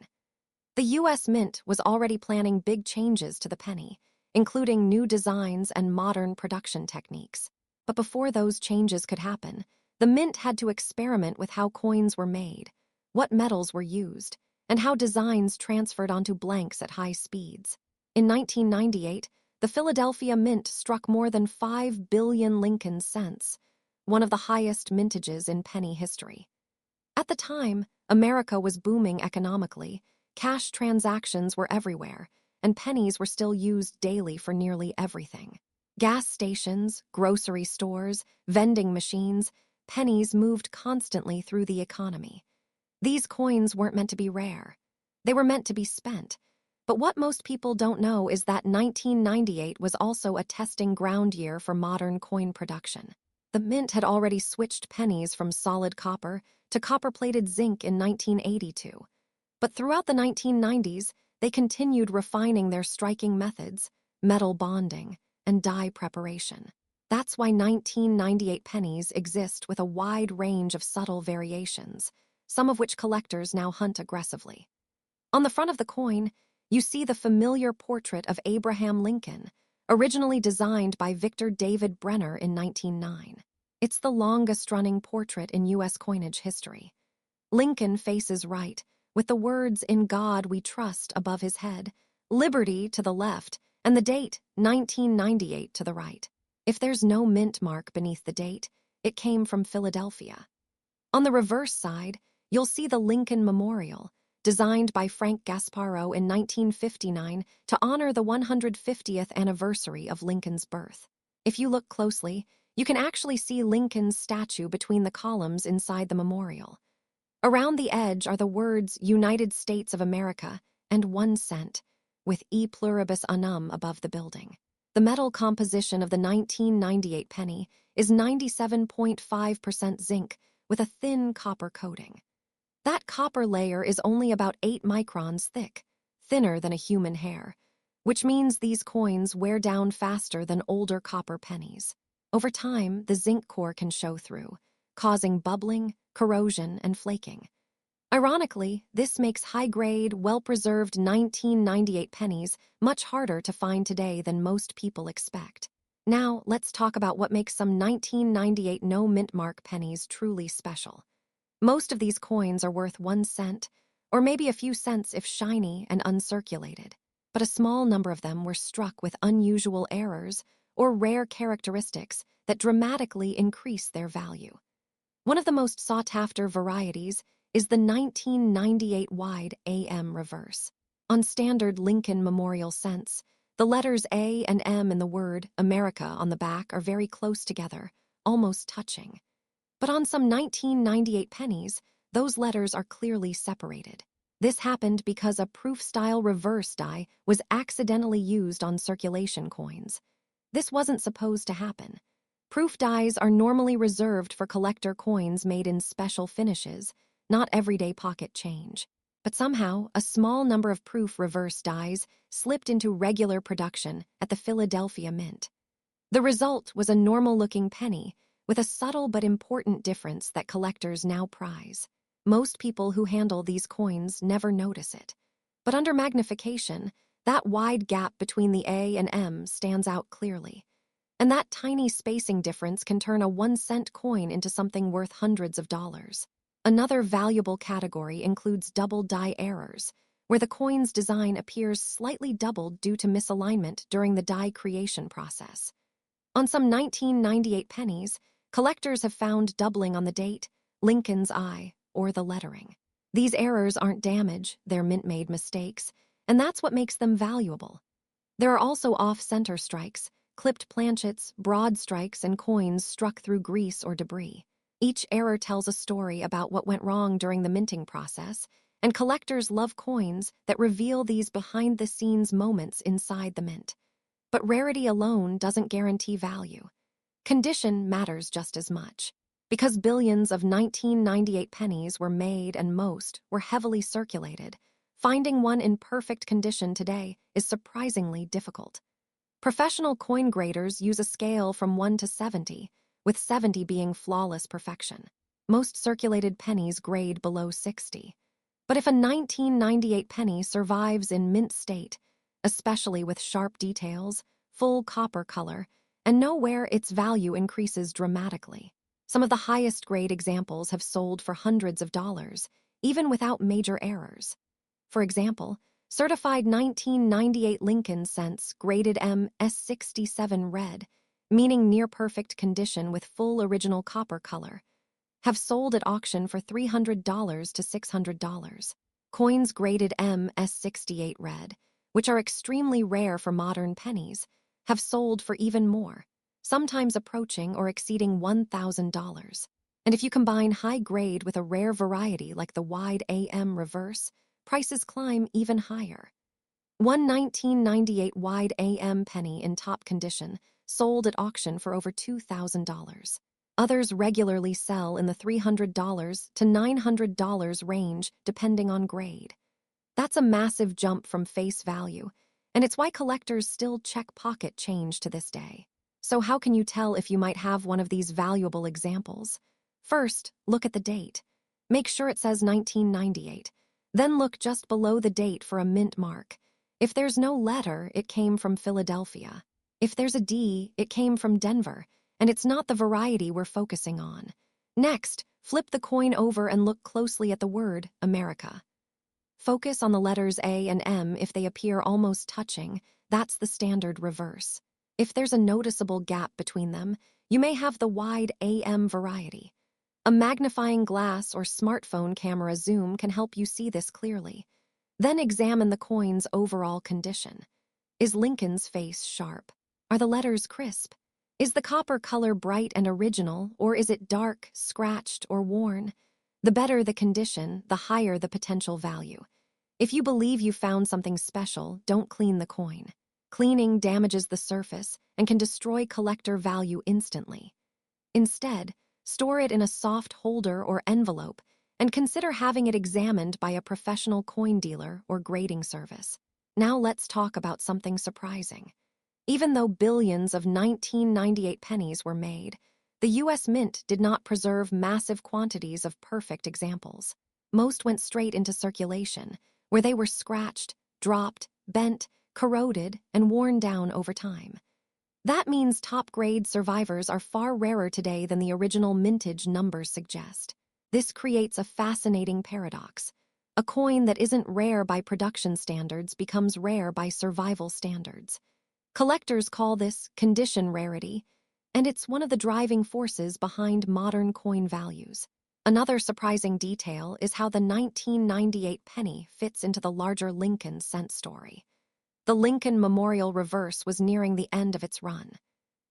The U.S. Mint was already planning big changes to the penny, including new designs and modern production techniques. But before those changes could happen, the Mint had to experiment with how coins were made, what metals were used, and how designs transferred onto blanks at high speeds. In 1998, the Philadelphia Mint struck more than 5 billion Lincoln cents, one of the highest mintages in penny history. At the time, America was booming economically, cash transactions were everywhere, and pennies were still used daily for nearly everything. Gas stations, grocery stores, vending machines, pennies moved constantly through the economy. These coins weren't meant to be rare. They were meant to be spent. But what most people don't know is that 1998 was also a testing ground year for modern coin production. The mint had already switched pennies from solid copper to copper-plated zinc in 1982. But throughout the 1990s, they continued refining their striking methods, metal bonding, and die preparation. That's why 1998 pennies exist with a wide range of subtle variations, some of which collectors now hunt aggressively. On the front of the coin, you see the familiar portrait of Abraham Lincoln, originally designed by Victor David Brenner in 1909. It's the longest-running portrait in U.S. coinage history. Lincoln faces right, with the words "In God We Trust" above his head, "Liberty" to the left, and the date 1998 to the right. If there's no mint mark beneath the date, it came from Philadelphia. On the reverse side, you'll see the Lincoln Memorial, designed by Frank Gasparro in 1959 to honor the 150th anniversary of Lincoln's birth. If you look closely, you can actually see Lincoln's statue between the columns inside the memorial. Around the edge are the words "United States of America" and 1 cent, with "E pluribus unum" above the building. The metal composition of the 1998 penny is 97.5% zinc with a thin copper coating. That copper layer is only about 8 microns thick, thinner than a human hair, which means these coins wear down faster than older copper pennies. Over time, the zinc core can show through, causing bubbling, corrosion, and flaking. Ironically, this makes high-grade, well-preserved 1998 pennies much harder to find today than most people expect. Now, let's talk about what makes some 1998 no-mint mark pennies truly special. Most of these coins are worth 1 cent, or maybe a few cents if shiny and uncirculated. But a small number of them were struck with unusual errors or rare characteristics that dramatically increase their value. One of the most sought-after varieties is the 1998 wide AM reverse. On standard Lincoln Memorial cents, the letters A and M in the word America on the back are very close together, almost touching. But on some 1998 pennies, those letters are clearly separated. This happened because a proof-style reverse die was accidentally used on circulation coins. This wasn't supposed to happen. Proof dies are normally reserved for collector coins made in special finishes, not everyday pocket change. But somehow, a small number of proof reverse dies slipped into regular production at the Philadelphia Mint. The result was a normal-looking penny with a subtle but important difference that collectors now prize. Most people who handle these coins never notice it. But under magnification, that wide gap between the A and M stands out clearly. And that tiny spacing difference can turn a 1-cent coin into something worth hundreds of dollars. Another valuable category includes double die errors, where the coin's design appears slightly doubled due to misalignment during the die creation process. On some 1998 pennies, collectors have found doubling on the date, Lincoln's eye, or the lettering. These errors aren't damage, they're mint-made mistakes, and that's what makes them valuable. There are also off-center strikes, clipped planchets, broad strikes, and coins struck through grease or debris. Each error tells a story about what went wrong during the minting process, and collectors love coins that reveal these behind-the-scenes moments inside the mint. But rarity alone doesn't guarantee value. Condition matters just as much. Because billions of 1998 pennies were made and most were heavily circulated, finding one in perfect condition today is surprisingly difficult. Professional coin graders use a scale from 1 to 70, with 70 being flawless perfection. Most circulated pennies grade below 60. But if a 1998 penny survives in mint state, especially with sharp details, full copper color, and nowhere its value increases dramatically. Some of the highest grade examples have sold for hundreds of dollars, even without major errors. For example, certified 1998 Lincoln cents graded MS67 red, meaning near-perfect condition with full original copper color, have sold at auction for $300 to $600. Coins graded MS68 red, which are extremely rare for modern pennies, have sold for even more, sometimes approaching or exceeding $1,000. And if you combine high grade with a rare variety like the wide AM reverse, prices climb even higher. One 1998 wide AM penny in top condition sold at auction for over $2,000. Others regularly sell in the $300 to $900 range depending on grade. That's a massive jump from face value, and it's why collectors still check pocket change to this day. So how can you tell if you might have one of these valuable examples? First, look at the date. Make sure it says 1998. Then look just below the date for a mint mark. If there's no letter, it came from Philadelphia. If there's a D, it came from Denver, and it's not the variety we're focusing on. Next, flip the coin over and look closely at the word America. Focus on the letters A and M if they appear almost touching. That's the standard reverse. If there's a noticeable gap between them, you may have the wide AM variety. A magnifying glass or smartphone camera zoom can help you see this clearly. Then examine the coin's overall condition. Is Lincoln's face sharp? Are the letters crisp? Is the copper color bright and original, or is it dark, scratched, or worn? The better the condition, the higher the potential value. If you believe you found something special, don't clean the coin. Cleaning damages the surface and can destroy collector value instantly. Instead, store it in a soft holder or envelope and consider having it examined by a professional coin dealer or grading service. Now let's talk about something surprising. Even though billions of 1998 pennies were made, the U.S. Mint did not preserve massive quantities of perfect examples. Most went straight into circulation, where they were scratched, dropped, bent, corroded, and worn down over time. That means top-grade survivors are far rarer today than the original mintage numbers suggest. This creates a fascinating paradox. A coin that isn't rare by production standards becomes rare by survival standards. Collectors call this condition rarity, and it's one of the driving forces behind modern coin values. Another surprising detail is how the 1998 penny fits into the larger Lincoln cent story. The Lincoln Memorial Reverse was nearing the end of its run.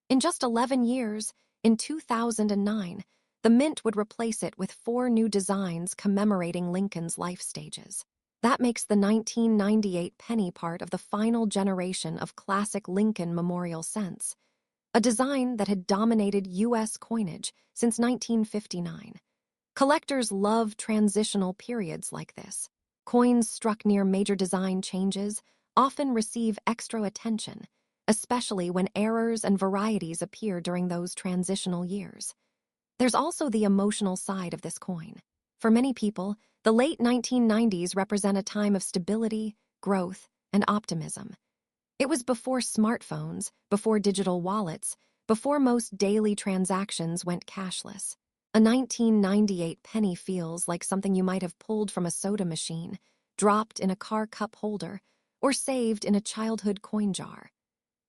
In just 11 years, in 2009, the Mint would replace it with 4 new designs commemorating Lincoln's life stages. That makes the 1998 penny part of the final generation of classic Lincoln Memorial cents, a design that had dominated U.S. coinage since 1959. Collectors love transitional periods like this. Coins struck near major design changes often receive extra attention, especially when errors and varieties appear during those transitional years. There's also the emotional side of this coin. For many people, the late 1990s represent a time of stability, growth, and optimism. It was before smartphones, before digital wallets, before most daily transactions went cashless. A 1998 penny feels like something you might have pulled from a soda machine, dropped in a car cup holder, or saved in a childhood coin jar.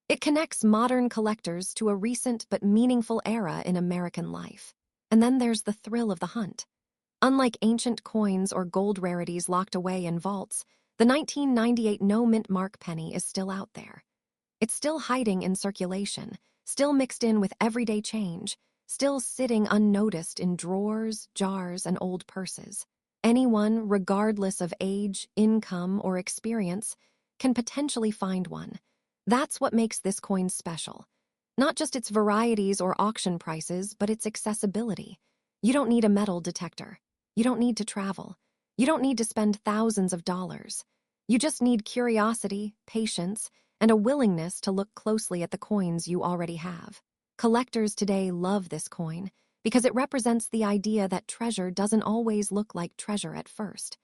It connects modern collectors to a recent but meaningful era in American life. And then there's the thrill of the hunt. Unlike ancient coins or gold rarities locked away in vaults, the 1998 no-mint mark penny is still out there. It's still hiding in circulation, still mixed in with everyday change, still sitting unnoticed in drawers, jars, and old purses. Anyone, regardless of age, income, or experience, can potentially find one. That's what makes this coin special. Not just its varieties or auction prices, but its accessibility. You don't need a metal detector. You don't need to travel. You don't need to spend thousands of dollars. You just need curiosity, patience, and a willingness to look closely at the coins you already have. Collectors today love this coin because it represents the idea that treasure doesn't always look like treasure at first.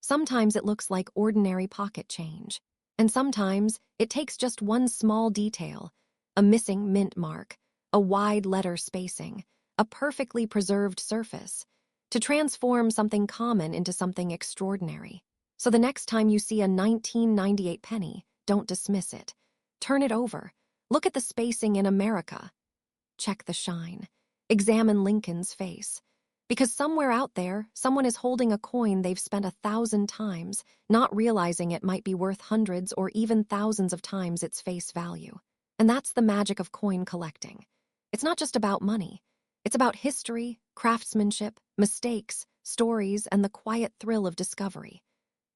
Sometimes it looks like ordinary pocket change. And sometimes it takes just one small detail, a missing mint mark, a wide letter spacing, a perfectly preserved surface, to transform something common into something extraordinary. So the next time you see a 1998 penny, don't dismiss it. Turn it over. Look at the spacing in America. Check the shine. Examine Lincoln's face. Because somewhere out there, someone is holding a coin they've spent 1,000 times, not realizing it might be worth hundreds or even thousands of times its face value. And that's the magic of coin collecting. It's not just about money. It's about history, craftsmanship, mistakes, stories, and the quiet thrill of discovery.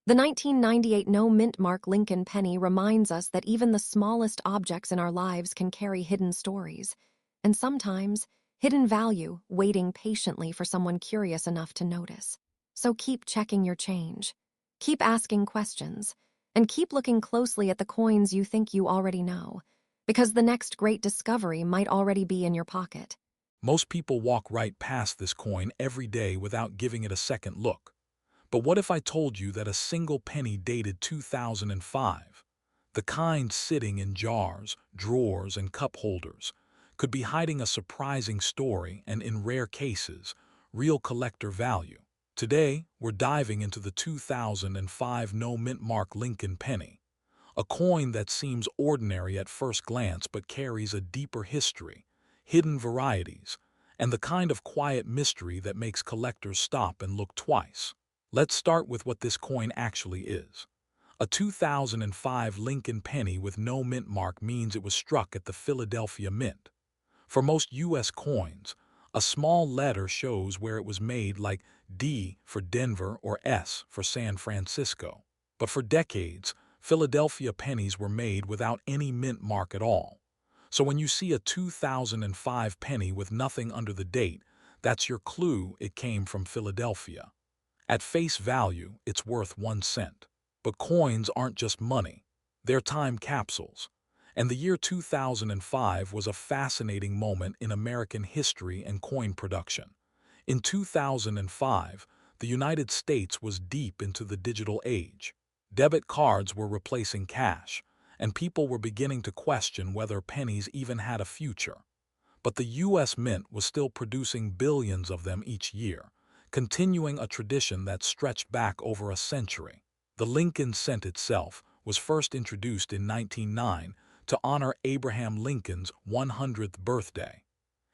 The 1998 no-mint mark Lincoln penny reminds us that even the smallest objects in our lives can carry hidden stories. And sometimes, Hidden value waiting patiently for someone curious enough to notice. So keep checking your change. Keep asking questions. And keep looking closely at the coins you think you already know, because the next great discovery might already be in your pocket.
Most people walk right past this coin every day without giving it a second look. But what if I told you that a single penny dated 2005, the kind sitting in jars, drawers, and cup holders, could be hiding a surprising story and, in rare cases, real collector value? Today, we're diving into the 2005 no mint mark Lincoln penny, a coin that seems ordinary at first glance but carries a deeper history, hidden varieties, and the kind of quiet mystery that makes collectors stop and look twice. Let's start with what this coin actually is. A 2005 Lincoln penny with no mint mark means it was struck at the Philadelphia Mint. For most U.S. coins, a small letter shows where it was made, like D for Denver or S for San Francisco. But for decades, Philadelphia pennies were made without any mint mark at all. So when you see a 2005 penny with nothing under the date, that's your clue it came from Philadelphia. At face value, it's worth 1 cent. But coins aren't just money. They're time capsules. And the year 2005 was a fascinating moment in American history and coin production. In 2005, the United States was deep into the digital age. Debit cards were replacing cash, and people were beginning to question whether pennies even had a future. But the U.S. Mint was still producing billions of them each year, continuing a tradition that stretched back over a century. The Lincoln cent itself was first introduced in 1909 to honor Abraham Lincoln's 100th birthday.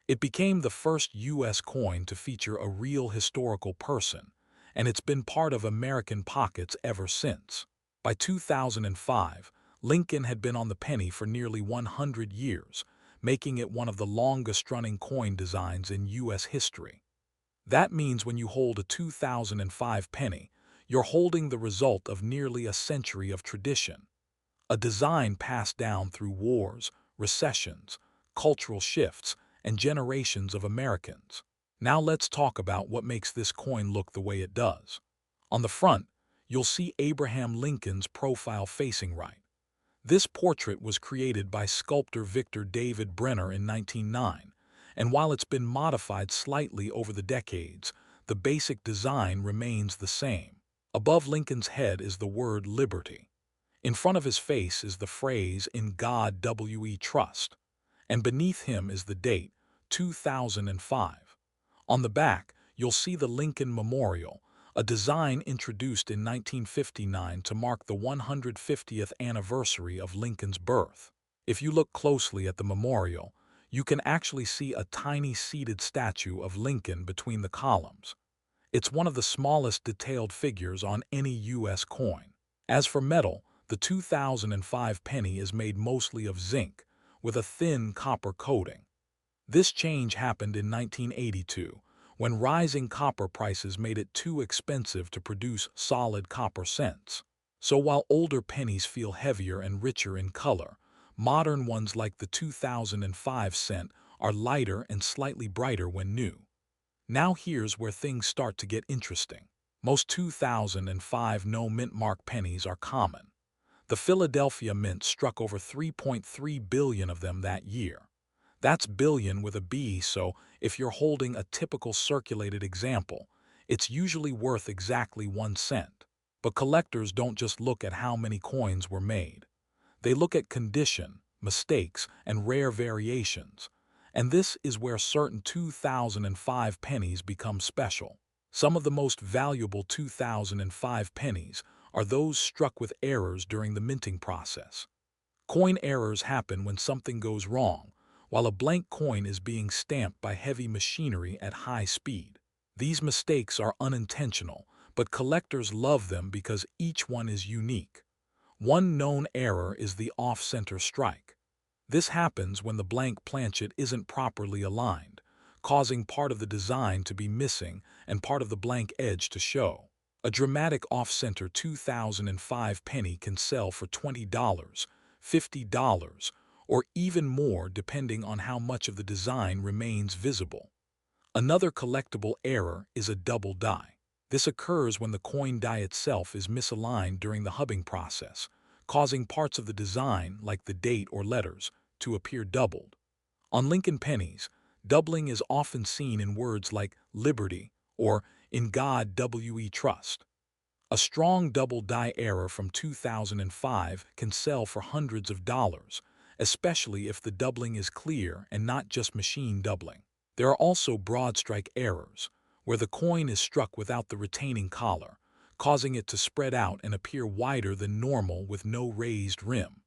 It became the first U.S. coin to feature a real historical person, and it's been part of American pockets ever since. By 2005, Lincoln had been on the penny for nearly 100 years, making it one of the longest-running coin designs in U.S. history. That means when you hold a 2005 penny, you're holding the result of nearly a century of tradition, a design passed down through wars, recessions, cultural shifts, and generations of Americans. Now let's talk about what makes this coin look the way it does. On the front, you'll see Abraham Lincoln's profile facing right. This portrait was created by sculptor Victor David Brenner in 1909, and while it's been modified slightly over the decades, the basic design remains the same. Above Lincoln's head is the word liberty. In front of his face is the phrase "In God We Trust," and beneath him is the date, 2005. On the back, you'll see the Lincoln Memorial, a design introduced in 1959 to mark the 150th anniversary of Lincoln's birth. If you look closely at the memorial, you can actually see a tiny seated statue of Lincoln between the columns. It's one of the smallest detailed figures on any U.S. coin. As for metal, the 2005 penny is made mostly of zinc, with a thin copper coating. This change happened in 1982, when rising copper prices made it too expensive to produce solid copper cents. So while older pennies feel heavier and richer in color, modern ones like the 2005 cent are lighter and slightly brighter when new. Now here's where things start to get interesting. Most 2005 no mint mark pennies are common. The Philadelphia Mint struck over 3.3 billion of them that year. That's billion with a B, so if you're holding a typical circulated example, it's usually worth exactly 1 cent. But collectors don't just look at how many coins were made. They look at condition, mistakes, and rare variations. And this is where certain 2005 pennies become special. Some of the most valuable 2005 pennies are those struck with errors during the minting process. Coin errors happen when something goes wrong, while a blank coin is being stamped by heavy machinery at high speed. These mistakes are unintentional, but collectors love them because each one is unique. One known error is the off-center strike. This happens when the blank planchet isn't properly aligned, causing part of the design to be missing and part of the blank edge to show. A dramatic off-center 2005 penny can sell for $20, $50, or even more depending on how much of the design remains visible. Another collectible error is a double die. This occurs when the coin die itself is misaligned during the hubbing process, causing parts of the design, like the date or letters, to appear doubled. On Lincoln pennies, doubling is often seen in words like liberty or in God we trust. A strong double die error from 2005 can sell for hundreds of dollars, especially if the doubling is clear and not just machine doubling. There are also broad strike errors, where the coin is struck without the retaining collar, causing it to spread out and appear wider than normal with no raised rim.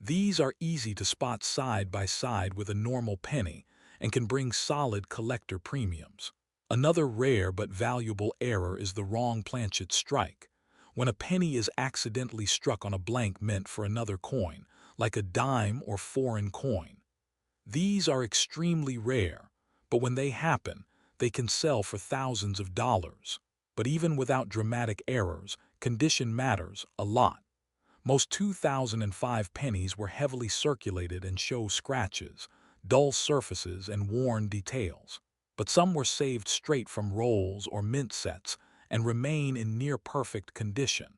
These are easy to spot side by side with a normal penny and can bring solid collector premiums. Another rare but valuable error is the wrong planchet strike, when a penny is accidentally struck on a blank meant for another coin, like a dime or foreign coin. These are extremely rare, but when they happen, they can sell for thousands of dollars. But even without dramatic errors, condition matters a lot. Most 2005 pennies were heavily circulated and show scratches, dull surfaces, and worn details. But some were saved straight from rolls or mint sets and remain in near-perfect condition.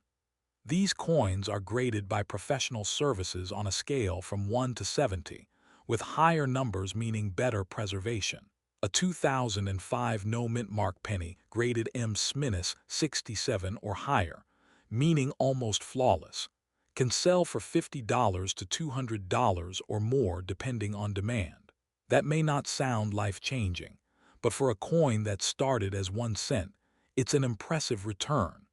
These coins are graded by professional services on a scale from 1 to 70, with higher numbers meaning better preservation. A 2005 no-mint mark penny graded M-67 or higher, meaning almost flawless, can sell for $50 to $200 or more depending on demand. That may not sound life-changing, but for a coin that started as 1 cent, it's an impressive return.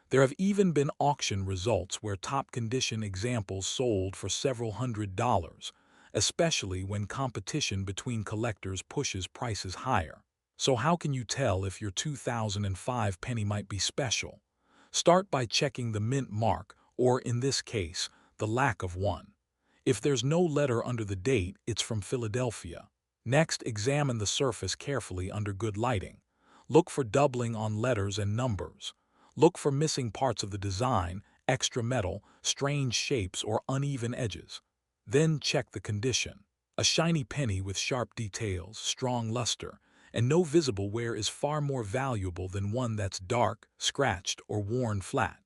There have even been auction results where top-condition examples sold for several $100s, especially when competition between collectors pushes prices higher. So how can you tell if your 2005 penny might be special? Start by checking the mint mark, or in this case, the lack of one. If there's no letter under the date, it's from Philadelphia. Next, examine the surface carefully under good lighting. Look for doubling on letters and numbers. Look for missing parts of the design, extra metal, strange shapes, or uneven edges. Then check the condition. A shiny penny with sharp details, strong luster, and no visible wear is far more valuable than one that's dark, scratched, or worn flat.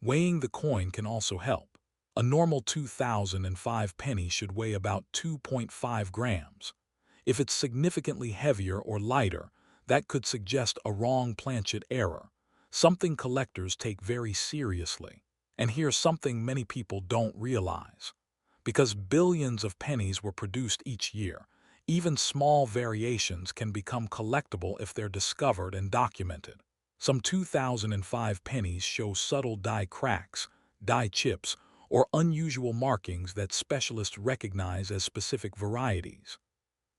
Weighing the coin can also help. A normal 2005 penny should weigh about 2.5 grams. If it's significantly heavier or lighter, that could suggest a wrong planchet error, something collectors take very seriously. And here's something many people don't realize. Because billions of pennies were produced each year, even small variations can become collectible if they're discovered and documented. Some 2005 pennies show subtle die cracks, die chips, or unusual markings that specialists recognize as specific varieties.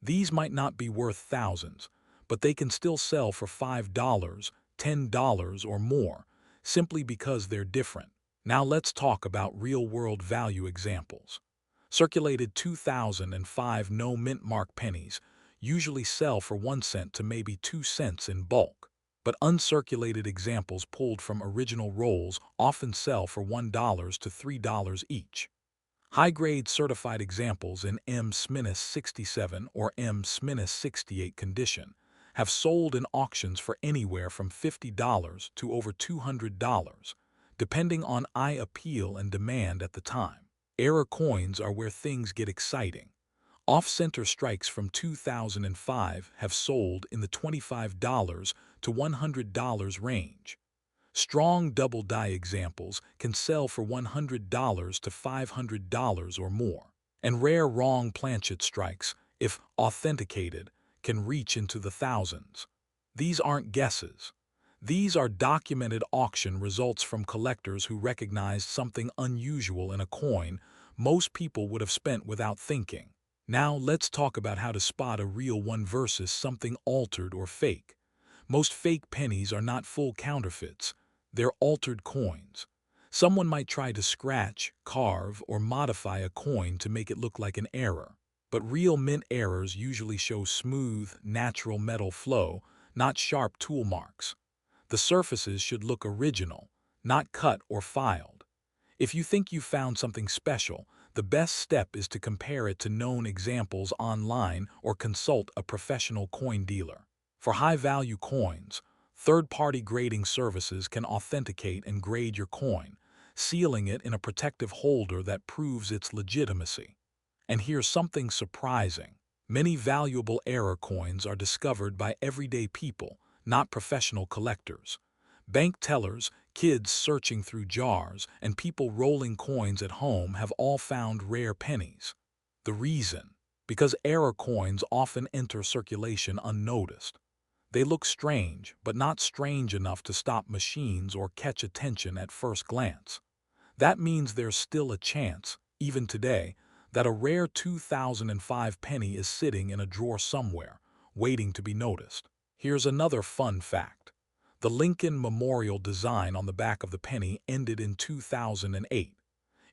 These might not be worth thousands, but they can still sell for $5, $10, or more, simply because they're different. Now let's talk about real-world value examples. Circulated 2005 no-mint mark pennies usually sell for 1 cent to maybe 2 cents in bulk, but uncirculated examples pulled from original rolls often sell for $1 to $3 each. High-grade certified examples in M-67 or M-68 condition have sold in auctions for anywhere from $50 to over $200, depending on eye appeal and demand at the time. Error coins are where things get exciting. Off-center strikes from 2005 have sold in the $25 to $100 range. Strong double die examples can sell for $100 to $500 or more. And rare wrong planchet strikes, if authenticated, can reach into the thousands. These aren't guesses. These are documented auction results from collectors who recognized something unusual in a coin most people would have spent without thinking. Now let's talk about how to spot a real one versus something altered or fake. Most fake pennies are not full counterfeits. They're altered coins. Someone might try to scratch, carve, or modify a coin to make it look like an error. But real mint errors usually show smooth, natural metal flow, not sharp tool marks. The surfaces should look original, not cut or filed. If you think you found something special, the best step is to compare it to known examples online or consult a professional coin dealer. For high-value coins, third-party grading services can authenticate and grade your coin, sealing it in a protective holder that proves its legitimacy. And here's something surprising. Many valuable error coins are discovered by everyday people, not professional collectors. Bank tellers, kids searching through jars, and people rolling coins at home have all found rare pennies. The reason? Because error coins often enter circulation unnoticed. They look strange, but not strange enough to stop machines or catch attention at first glance. That means there's still a chance, even today, that a rare 2005 penny is sitting in a drawer somewhere, waiting to be noticed. Here's another fun fact. The Lincoln Memorial design on the back of the penny ended in 2008.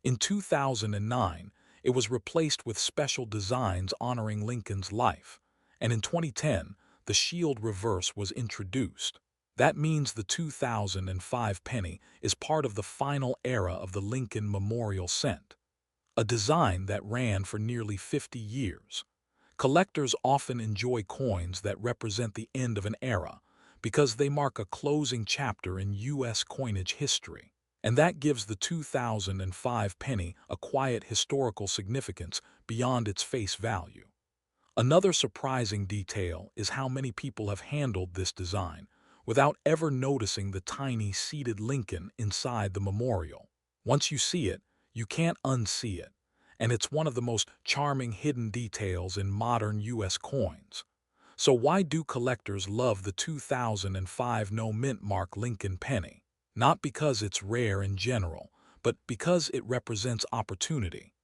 In 2009, it was replaced with special designs honoring Lincoln's life, and in 2010, the shield reverse was introduced. That means the 2005 penny is part of the final era of the Lincoln Memorial Cent, a design that ran for nearly 50 years. Collectors often enjoy coins that represent the end of an era because they mark a closing chapter in U.S. coinage history. And that gives the 2005 penny a quiet historical significance beyond its face value. Another surprising detail is how many people have handled this design without ever noticing the tiny seated Lincoln inside the memorial. Once you see it, you can't unsee it, and it's one of the most charming hidden details in modern U.S. coins. So why do collectors love the 2005 no-mint mark Lincoln penny? Not because it's rare in general, but because it represents opportunity.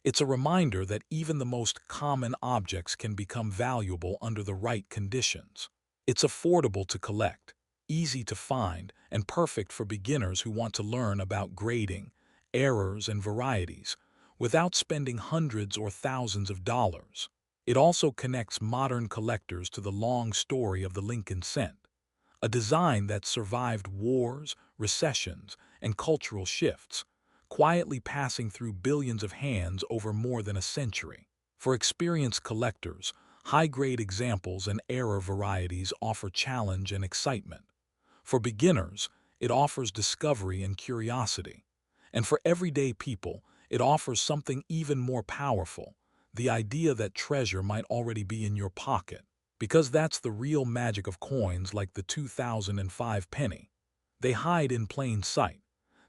It's a reminder that even the most common objects can become valuable under the right conditions. It's affordable to collect, easy to find, and perfect for beginners who want to learn about grading, errors, and varieties, without spending hundreds or thousands of dollars. It also connects modern collectors to the long story of the Lincoln cent, a design that survived wars, recessions, and cultural shifts, quietly passing through billions of hands over more than a century. For experienced collectors, high-grade examples and error varieties offer challenge and excitement. For beginners, it offers discovery and curiosity. And for everyday people, it offers something even more powerful, the idea that treasure might already be in your pocket. Because that's the real magic of coins like the 2005 penny. They hide in plain sight.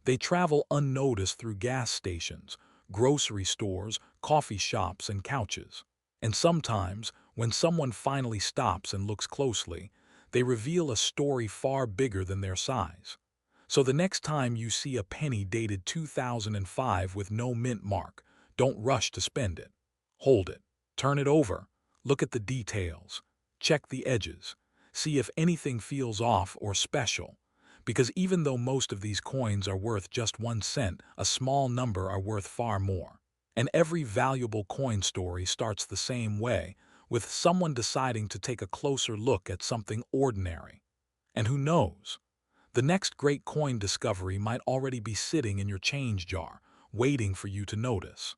They travel unnoticed through gas stations, grocery stores, coffee shops, and couches. And sometimes, when someone finally stops and looks closely, they reveal a story far bigger than their size. So the next time you see a penny dated 2005 with no mint mark, don't rush to spend it. Hold it. Turn it over. Look at the details. Check the edges. See if anything feels off or special. Because even though most of these coins are worth just 1 cent, a small number are worth far more. And every valuable coin story starts the same way, with someone deciding to take a closer look at something ordinary. And who knows? The next great coin discovery might already be sitting in your change jar, waiting for you to notice.